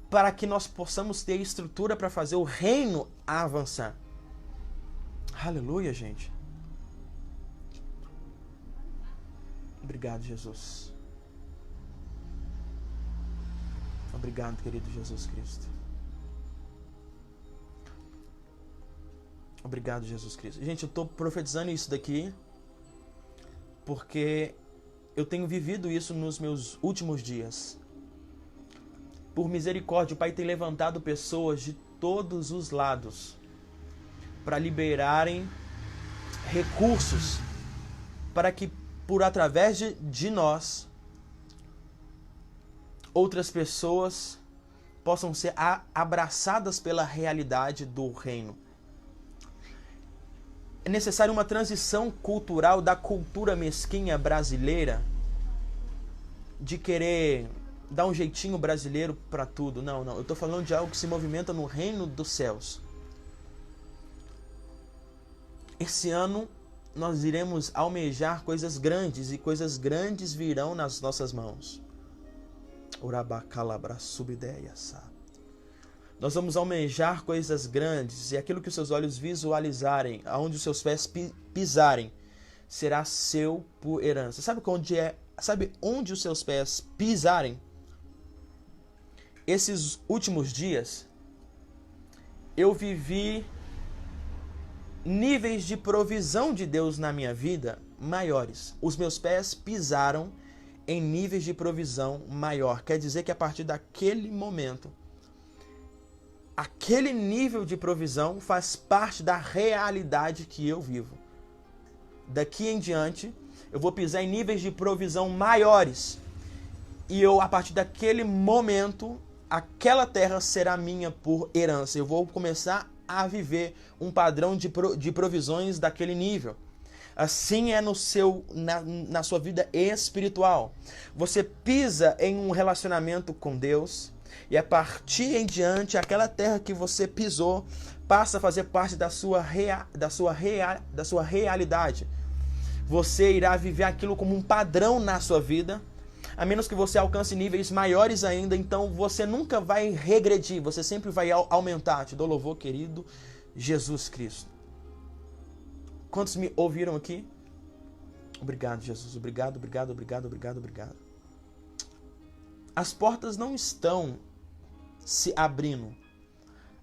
para que nós possamos ter estrutura para fazer o reino avançar. Aleluia, gente. Obrigado, Jesus. Obrigado, querido Jesus Cristo. Obrigado, Jesus Cristo. Gente, eu estou profetizando isso daqui porque eu tenho vivido isso nos meus últimos dias. Por misericórdia, o Pai tem levantado pessoas de todos os lados para liberarem recursos para que, por através de nós, outras pessoas possam ser abraçadas pela realidade do reino. É necessário uma transição cultural da cultura mesquinha brasileira, de querer dar um jeitinho brasileiro para tudo. Não. Eu estou falando de algo que se movimenta no reino dos céus. Esse ano nós iremos almejar coisas grandes, e coisas grandes virão nas nossas mãos. Nós vamos almejar coisas grandes, e aquilo que os seus olhos visualizarem, aonde os seus pés pisarem, será seu por herança. Sabe onde os seus pés pisarem? Esses últimos dias, eu vivi níveis de provisão de Deus na minha vida maiores. Os meus pés pisaram em níveis de provisão maior. Quer dizer que a partir daquele momento, aquele nível de provisão faz parte da realidade que eu vivo. Daqui em diante, eu vou pisar em níveis de provisão maiores. E eu, a partir daquele momento, aquela terra será minha por herança. Eu vou começar a viver um padrão de provisões daquele nível. Assim é na sua vida espiritual. Você pisa em um relacionamento com Deus e a partir em diante, aquela terra que você pisou passa a fazer parte da sua realidade. Você irá viver aquilo como um padrão na sua vida, a menos que você alcance níveis maiores ainda, então você nunca vai regredir, você sempre vai aumentar. Te dou louvor, querido Jesus Cristo. Quantos me ouviram aqui? Obrigado, Jesus. Obrigado, obrigado, obrigado, obrigado, obrigado. As portas não estão se abrindo.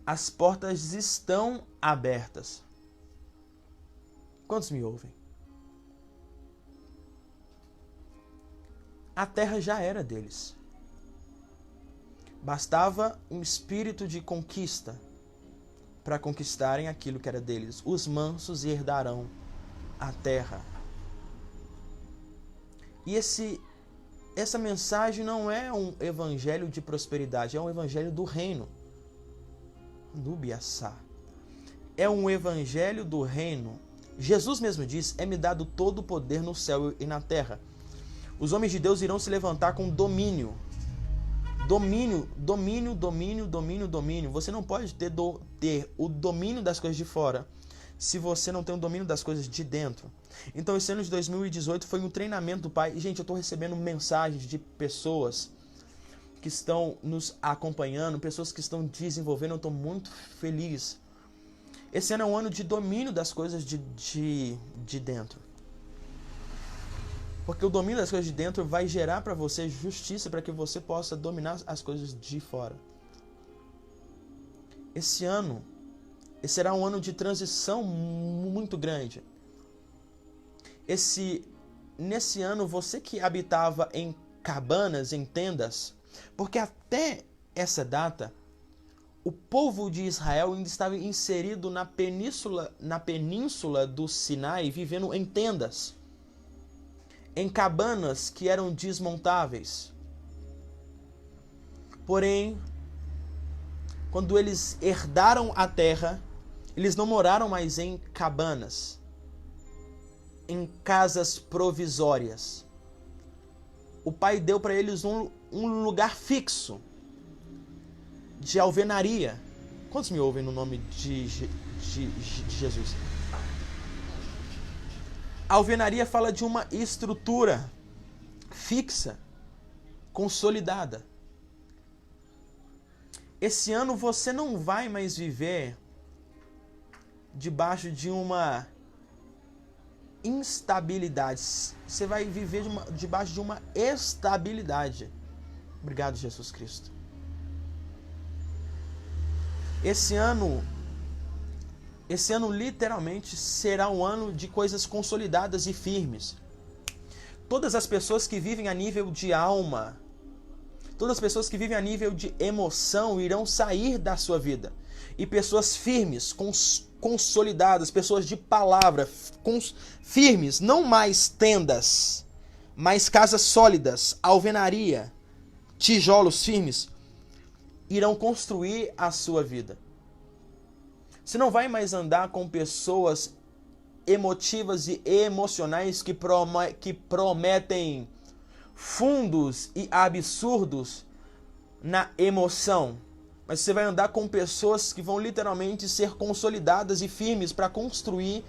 As portas estão abertas. Quantos me ouvem? A terra já era deles. Bastava um espírito de conquista para conquistarem aquilo que era deles. Os mansos herdarão a terra. E essa mensagem não é um evangelho de prosperidade, é um evangelho do reino. Nubiaçá. É um evangelho do reino. Jesus mesmo diz, é-me dado todo o poder no céu e na terra. Os homens de Deus irão se levantar com domínio. Domínio. Você não pode ter o domínio das coisas de fora se você não tem o domínio das coisas de dentro. Então esse ano de 2018 foi um treinamento do Pai. E, gente, eu estou recebendo mensagens de pessoas que estão nos acompanhando, pessoas que estão desenvolvendo. Eu estou muito feliz. Esse ano é um ano de domínio das coisas de dentro. Porque o domínio das coisas de dentro vai gerar para você justiça para que você possa dominar as coisas de fora. Esse ano será um ano de transição muito grande. Nesse ano, você que habitava em cabanas, em tendas, porque até essa data, o povo de Israel ainda estava inserido na península do Sinai, vivendo em tendas, em cabanas que eram desmontáveis. Porém, quando eles herdaram a terra, eles não moraram mais em cabanas, em casas provisórias. O Pai deu para eles um lugar fixo de alvenaria. Quantos me ouvem no nome de Jesus? A alvenaria fala de uma estrutura fixa, consolidada. Esse ano você não vai mais viver debaixo de uma instabilidade. Você vai viver debaixo de uma estabilidade. Obrigado, Jesus Cristo. Esse ano literalmente será um ano de coisas consolidadas e firmes. Todas as pessoas que vivem a nível de alma, todas as pessoas que vivem a nível de emoção irão sair da sua vida. E pessoas firmes, consolidadas, pessoas de palavra, firmes, não mais tendas, mas casas sólidas, alvenaria, tijolos firmes, irão construir a sua vida. Você não vai mais andar com pessoas emotivas e emocionais que prometem fundos e absurdos na emoção. Mas você vai andar com pessoas que vão literalmente ser consolidadas e firmes para construir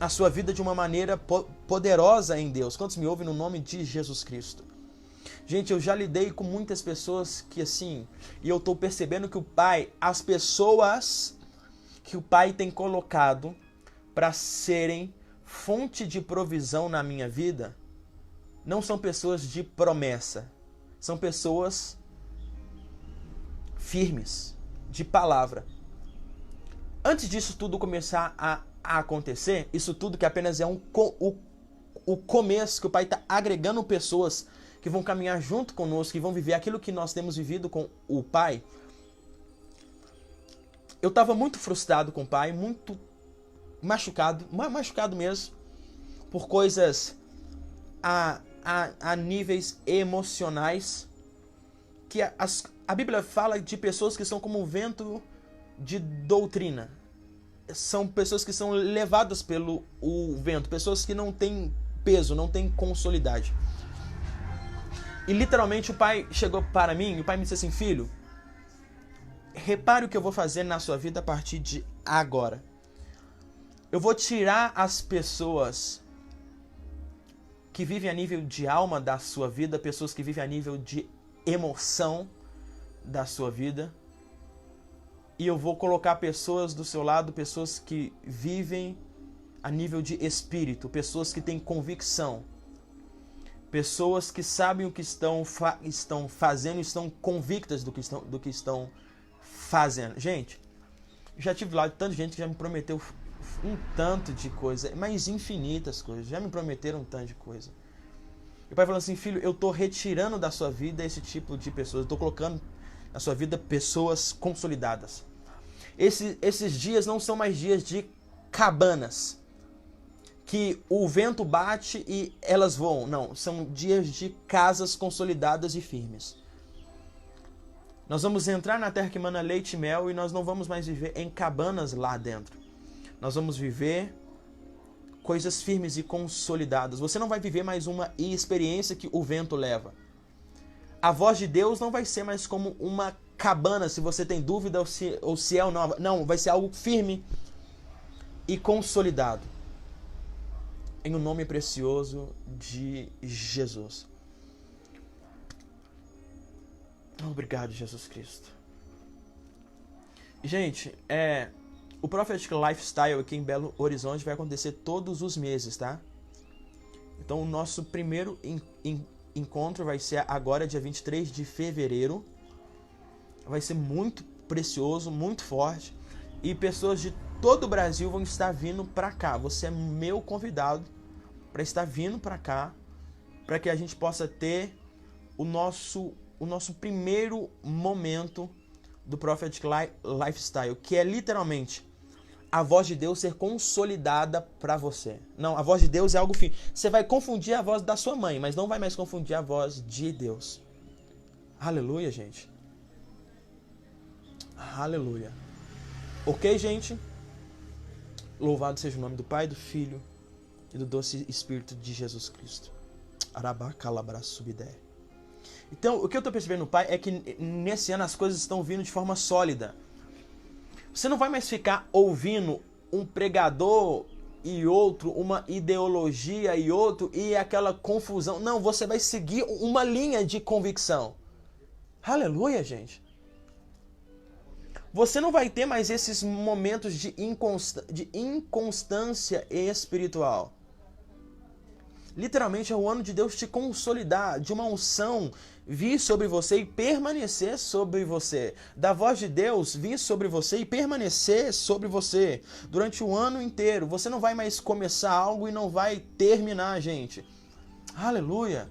a sua vida de uma maneira poderosa em Deus. Quantos me ouvem no nome de Jesus Cristo? Gente, eu já lidei com muitas pessoas que assim, e eu estou percebendo que as pessoas que o Pai tem colocado para serem fonte de provisão na minha vida, não são pessoas de promessa, são pessoas firmes, de palavra. Antes disso tudo começar a acontecer, isso tudo que apenas é o começo, que o Pai está agregando pessoas que vão caminhar junto conosco, que vão viver aquilo que nós temos vivido com o Pai. Eu estava muito frustrado com o Pai, muito machucado mesmo, por coisas a níveis emocionais, que A Bíblia fala de pessoas que são como um vento de doutrina. São pessoas que são levadas pelo vento, pessoas que não têm peso, não têm consolidade. E literalmente o pai chegou para mim, e o pai me disse assim: filho, repare o que eu vou fazer na sua vida a partir de agora. Eu vou tirar as pessoas que vivem a nível de alma da sua vida, pessoas que vivem a nível de emoção da sua vida, e eu vou colocar pessoas do seu lado, pessoas que vivem a nível de espírito, pessoas que têm convicção, pessoas que sabem o que estão fazendo, estão convictas do que estão fazendo. Gente, já tive lá tanta gente que já me prometeu um tanto de coisa, mas infinitas coisas, já me prometeram um tanto de coisa. E o pai falou assim: filho, eu estou retirando da sua vida esse tipo de pessoas, eu estou colocando na sua vida pessoas consolidadas. Esses dias não são mais dias de cabanas, que o vento bate e elas voam. Não, são dias de casas consolidadas e firmes. Nós vamos entrar na terra que mana leite e mel e nós não vamos mais viver em cabanas lá dentro. Nós vamos viver coisas firmes e consolidadas. Você não vai viver mais uma experiência que o vento leva. A voz de Deus não vai ser mais como uma cabana, se você tem dúvida ou se é ou não. Não, vai ser algo firme e consolidado. Em um nome precioso de Jesus. Obrigado, Jesus Cristo. Gente, o Prophetic Lifestyle aqui em Belo Horizonte vai acontecer todos os meses, tá? Então o nosso primeiro encontro vai ser agora, dia 23 de fevereiro. Vai ser muito precioso, muito forte. E pessoas de todo o Brasil vão estar vindo para cá. Você é meu convidado para estar vindo para cá, para que a gente possa ter o nosso primeiro momento do Prophetic Lifestyle, que é literalmente a voz de Deus ser consolidada para você. Não, a voz de Deus é algo fim. Você vai confundir a voz da sua mãe, mas não vai mais confundir a voz de Deus. Aleluia, gente. Aleluia. Ok, gente? Louvado seja o nome do Pai, do Filho e do doce Espírito de Jesus Cristo. Arabacalabrasubidé. Então, o que eu estou percebendo, Pai, é que nesse ano as coisas estão vindo de forma sólida. Você não vai mais ficar ouvindo um pregador e outro, uma ideologia e outro, e aquela confusão. Não, você vai seguir uma linha de convicção. Aleluia, gente. Você não vai ter mais esses momentos de inconstância espiritual. Literalmente é o ano de Deus te consolidar, de uma unção vir sobre você e permanecer sobre você. Da voz de Deus vir sobre você e permanecer sobre você durante o ano inteiro. Você não vai mais começar algo e não vai terminar, gente. Aleluia!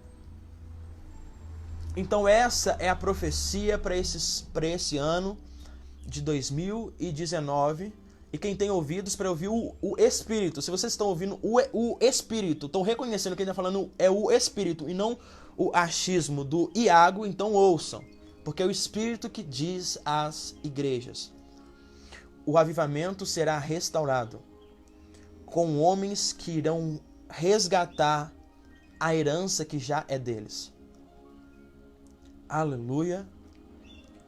Então essa é a profecia para esse ano de 2019. E quem tem ouvidos para ouvir o Espírito. Se vocês estão ouvindo o Espírito, estão reconhecendo que ele está falando é o Espírito e não o achismo do Iago, então ouçam. Porque é o Espírito que diz às igrejas. O avivamento será restaurado com homens que irão resgatar a herança que já é deles. Aleluia.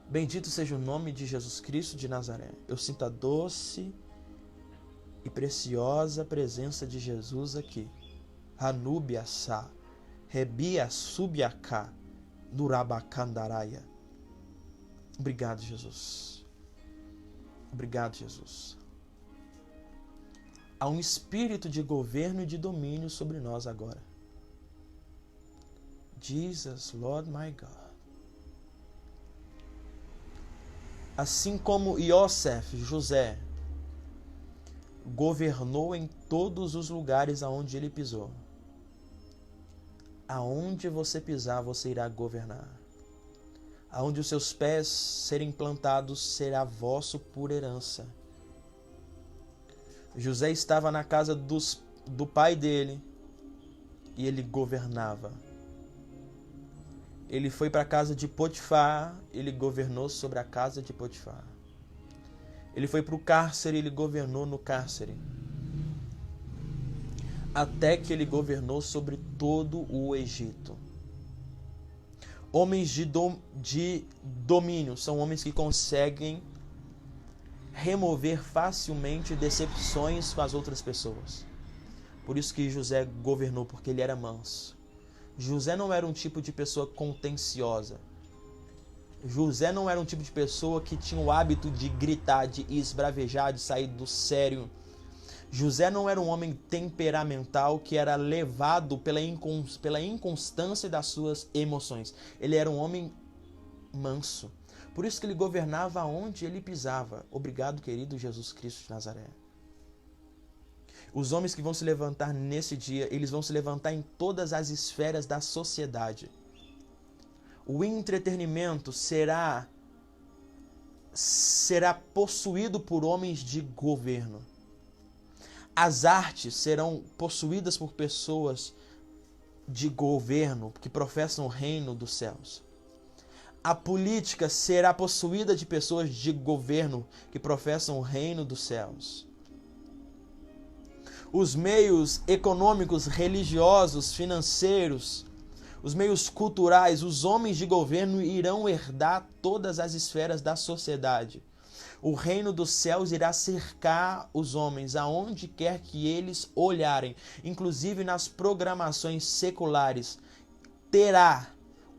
Bendito seja o nome de Jesus Cristo de Nazaré. Eu sinto a doce e preciosa presença de Jesus aqui. Hanubiassá, Rebia Subiacá, Nurabacandaraia. Obrigado, Jesus. Obrigado, Jesus. Há um espírito de governo e de domínio sobre nós agora. Jesus, Lord my God. Assim como Iosef, José, governou em todos os lugares aonde ele pisou. Aonde você pisar, você irá governar. Aonde os seus pés serem plantados, será vosso por herança. José estava na casa do pai dele e ele governava. Ele foi para a casa de Potifar, ele governou sobre a casa de Potifar. Ele foi para o cárcere, ele governou no cárcere. Até que ele governou sobre todo o Egito. Homens de domínio são homens que conseguem remover facilmente decepções com as outras pessoas. Por isso que José governou, porque ele era manso. José não era um tipo de pessoa contenciosa. José não era um tipo de pessoa que tinha o hábito de gritar, de esbravejar, de sair do sério. José não era um homem temperamental que era levado pela inconstância das suas emoções. Ele era um homem manso. Por isso que ele governava onde ele pisava. Obrigado, querido Jesus Cristo de Nazaré. Os homens que vão se levantar nesse dia, eles vão se levantar em todas as esferas da sociedade. O entretenimento será possuído por homens de governo. As artes serão possuídas por pessoas de governo que professam o reino dos céus. A política será possuída de pessoas de governo que professam o reino dos céus. Os meios econômicos, religiosos, financeiros, os meios culturais, os homens de governo irão herdar todas as esferas da sociedade. O reino dos céus irá cercar os homens aonde quer que eles olharem, inclusive nas programações seculares. Terá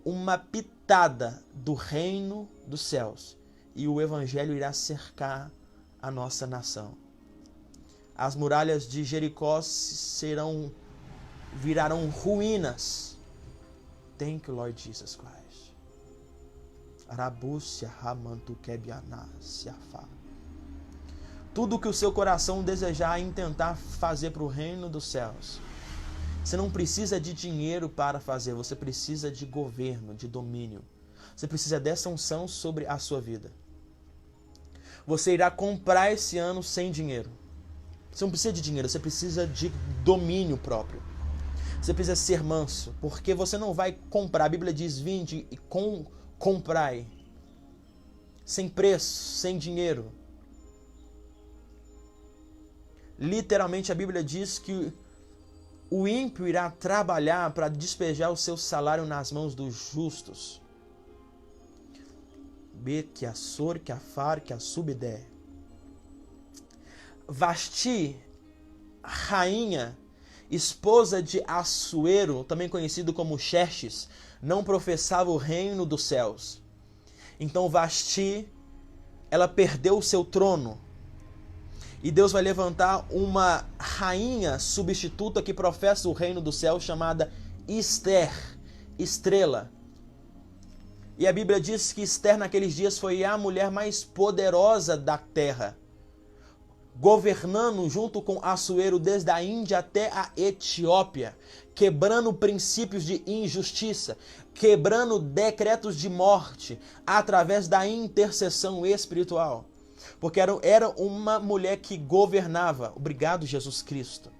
uma pitada do reino dos céus e o evangelho irá cercar a nossa nação. As muralhas de Jericó virarão ruínas. Thank you, Lord Jesus Christ. Tudo que o seu coração desejar intentar fazer para o reino dos céus. Você não precisa de dinheiro para fazer, você precisa de governo, de domínio. Você precisa dessa unção sobre a sua vida. Você irá comprar esse ano sem dinheiro. Você não precisa de dinheiro, você precisa de domínio próprio. Você precisa ser manso, porque você não vai comprar. A Bíblia diz, vinde e comprai. Sem preço, sem dinheiro. Literalmente a Bíblia diz que o ímpio irá trabalhar para despejar o seu salário nas mãos dos justos. Vasti, rainha, esposa de Assuero, também conhecido como Xerxes, não professava o reino dos céus. Então Vasti, ela perdeu o seu trono. E Deus vai levantar uma rainha substituta que professa o reino do céu, chamada Esther, estrela. E a Bíblia diz que Esther naqueles dias foi a mulher mais poderosa da terra, governando junto com Assuero desde a Índia até a Etiópia, quebrando princípios de injustiça, quebrando decretos de morte através da intercessão espiritual. Porque era uma mulher que governava. Obrigado, Jesus Cristo.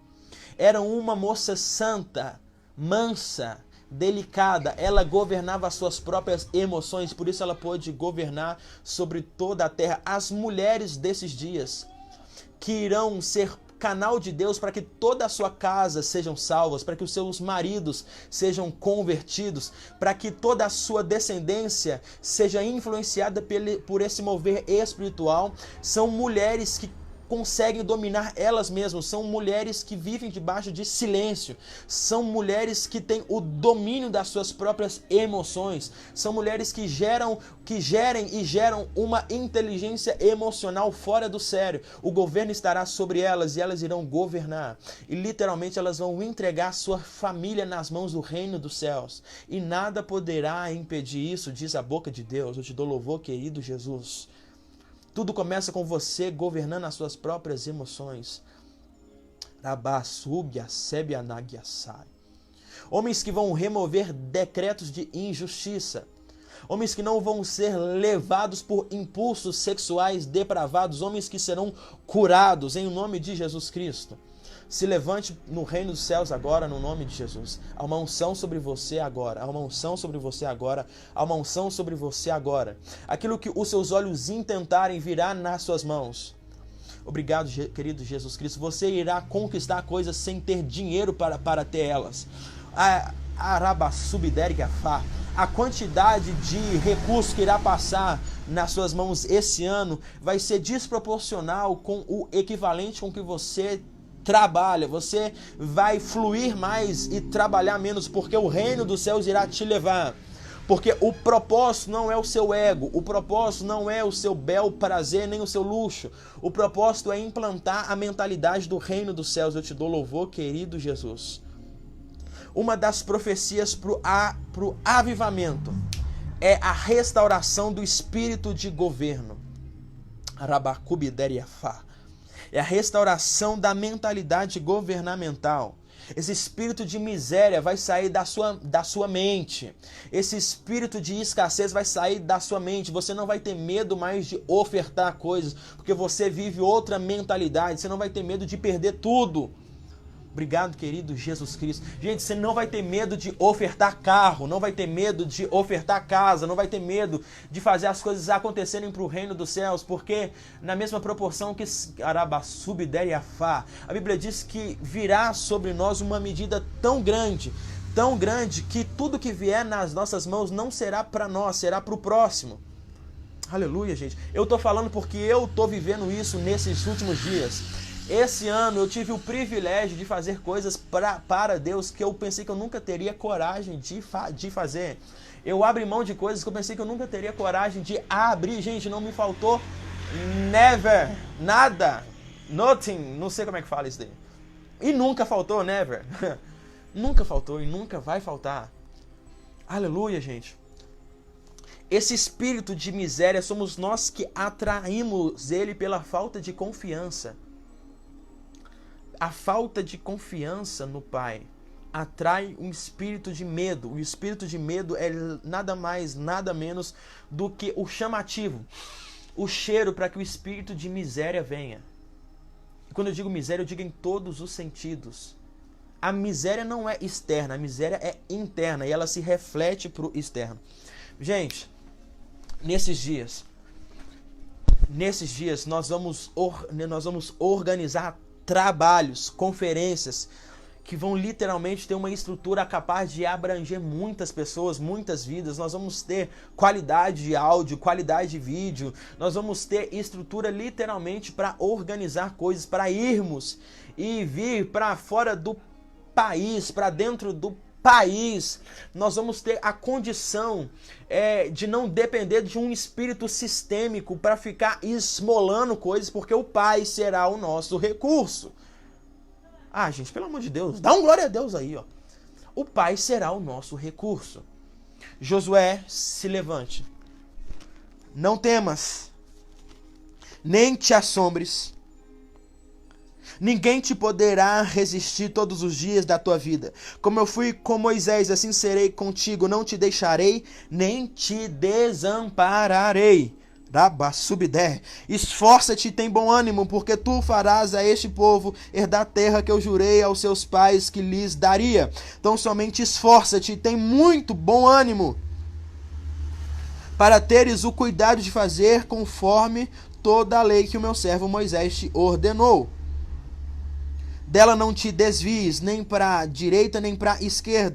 Era uma moça santa, mansa, delicada. Ela governava as suas próprias emoções, por isso ela pôde governar sobre toda a terra. As mulheres desses dias que irão ser canal de Deus para que toda a sua casa sejam salvas, para que os seus maridos sejam convertidos, para que toda a sua descendência seja influenciada por esse mover espiritual, são mulheres que conseguem dominar elas mesmas, são mulheres que vivem debaixo de silêncio, são mulheres que têm o domínio das suas próprias emoções, são mulheres que gerem e geram uma inteligência emocional fora do sério. O governo estará sobre elas e elas irão governar. E literalmente elas vão entregar sua família nas mãos do reino dos céus. E nada poderá impedir isso, diz a boca de Deus. Eu te dou louvor, querido Jesus. Tudo começa com você governando as suas próprias emoções. Homens que vão remover decretos de injustiça. Homens que não vão ser levados por impulsos sexuais depravados. Homens que serão curados em nome de Jesus Cristo. Se levante no reino dos céus agora, no nome de Jesus. Há uma unção sobre você agora. Há uma unção sobre você agora. Há uma unção sobre você agora. Aquilo que os seus olhos intentarem virá nas suas mãos. Obrigado, querido Jesus Cristo. Você irá conquistar coisas sem ter dinheiro para ter elas. A quantidade de recursos que irá passar nas suas mãos esse ano vai ser desproporcional com o equivalente com que você trabalha. Você vai fluir mais e trabalhar menos, porque o reino dos céus irá te levar. Porque o propósito não é o seu ego, o propósito não é o seu bel prazer, nem o seu luxo. O propósito é implantar a mentalidade do reino dos céus. Eu te dou louvor, querido Jesus. Uma das profecias para o avivamento é a restauração do espírito de governo. É a restauração da mentalidade governamental. Esse espírito de miséria vai sair da sua mente. Esse espírito de escassez vai sair da sua mente. Você não vai ter medo mais de ofertar coisas, porque você vive outra mentalidade. Você não vai ter medo de perder tudo. Obrigado, querido Jesus Cristo. Gente, você não vai ter medo de ofertar carro, não vai ter medo de ofertar casa, não vai ter medo de fazer as coisas acontecerem para o reino dos céus, porque na mesma proporção que a Bíblia diz que virá sobre nós uma medida tão grande, que tudo que vier nas nossas mãos não será para nós, será para o próximo. Aleluia, gente. Eu estou falando porque eu estou vivendo isso nesses últimos dias. Esse ano eu tive o privilégio de fazer coisas para Deus que eu pensei que eu nunca teria coragem de fazer. Eu abri mão de coisas que eu pensei que eu nunca teria coragem de abrir. Gente, não me faltou never, nada, nothing, não sei como é que fala isso daí. E nunca faltou, never. Nunca faltou e nunca vai faltar. Aleluia, gente. Esse espírito de miséria somos nós que atraímos ele pela falta de confiança. A falta de confiança no Pai atrai um espírito de medo. O espírito de medo é nada mais, nada menos do que o chamativo, o cheiro para que o espírito de miséria venha. E quando eu digo miséria, eu digo em todos os sentidos. A miséria não é externa, a miséria é interna e ela se reflete para o externo. Gente, nesses dias nós vamos organizar trabalhos, conferências que vão literalmente ter uma estrutura capaz de abranger muitas pessoas, muitas vidas. Nós vamos ter qualidade de áudio, qualidade de vídeo. Nós vamos ter estrutura literalmente para organizar coisas, para irmos e vir para fora do país, para dentro do país. Nós vamos ter a condição de não depender de um espírito sistêmico para ficar esmolando coisas, porque o Pai será o nosso recurso. Ah, gente, pelo amor de Deus, dá um glória a Deus aí, ó. O Pai será o nosso recurso. Josué, se levante. Não temas, nem te assombres. Ninguém te poderá resistir todos os dias da tua vida. Como eu fui com Moisés, assim serei contigo. Não te deixarei, nem te desampararei. Esforça-te e tem bom ânimo, porque tu farás a este povo herdar a terra que eu jurei aos seus pais que lhes daria. Então somente esforça-te e tem muito bom ânimo, para teres o cuidado de fazer conforme toda a lei que o meu servo Moisés te ordenou. Dela não te desvies, nem para a direita, nem para a esquerda,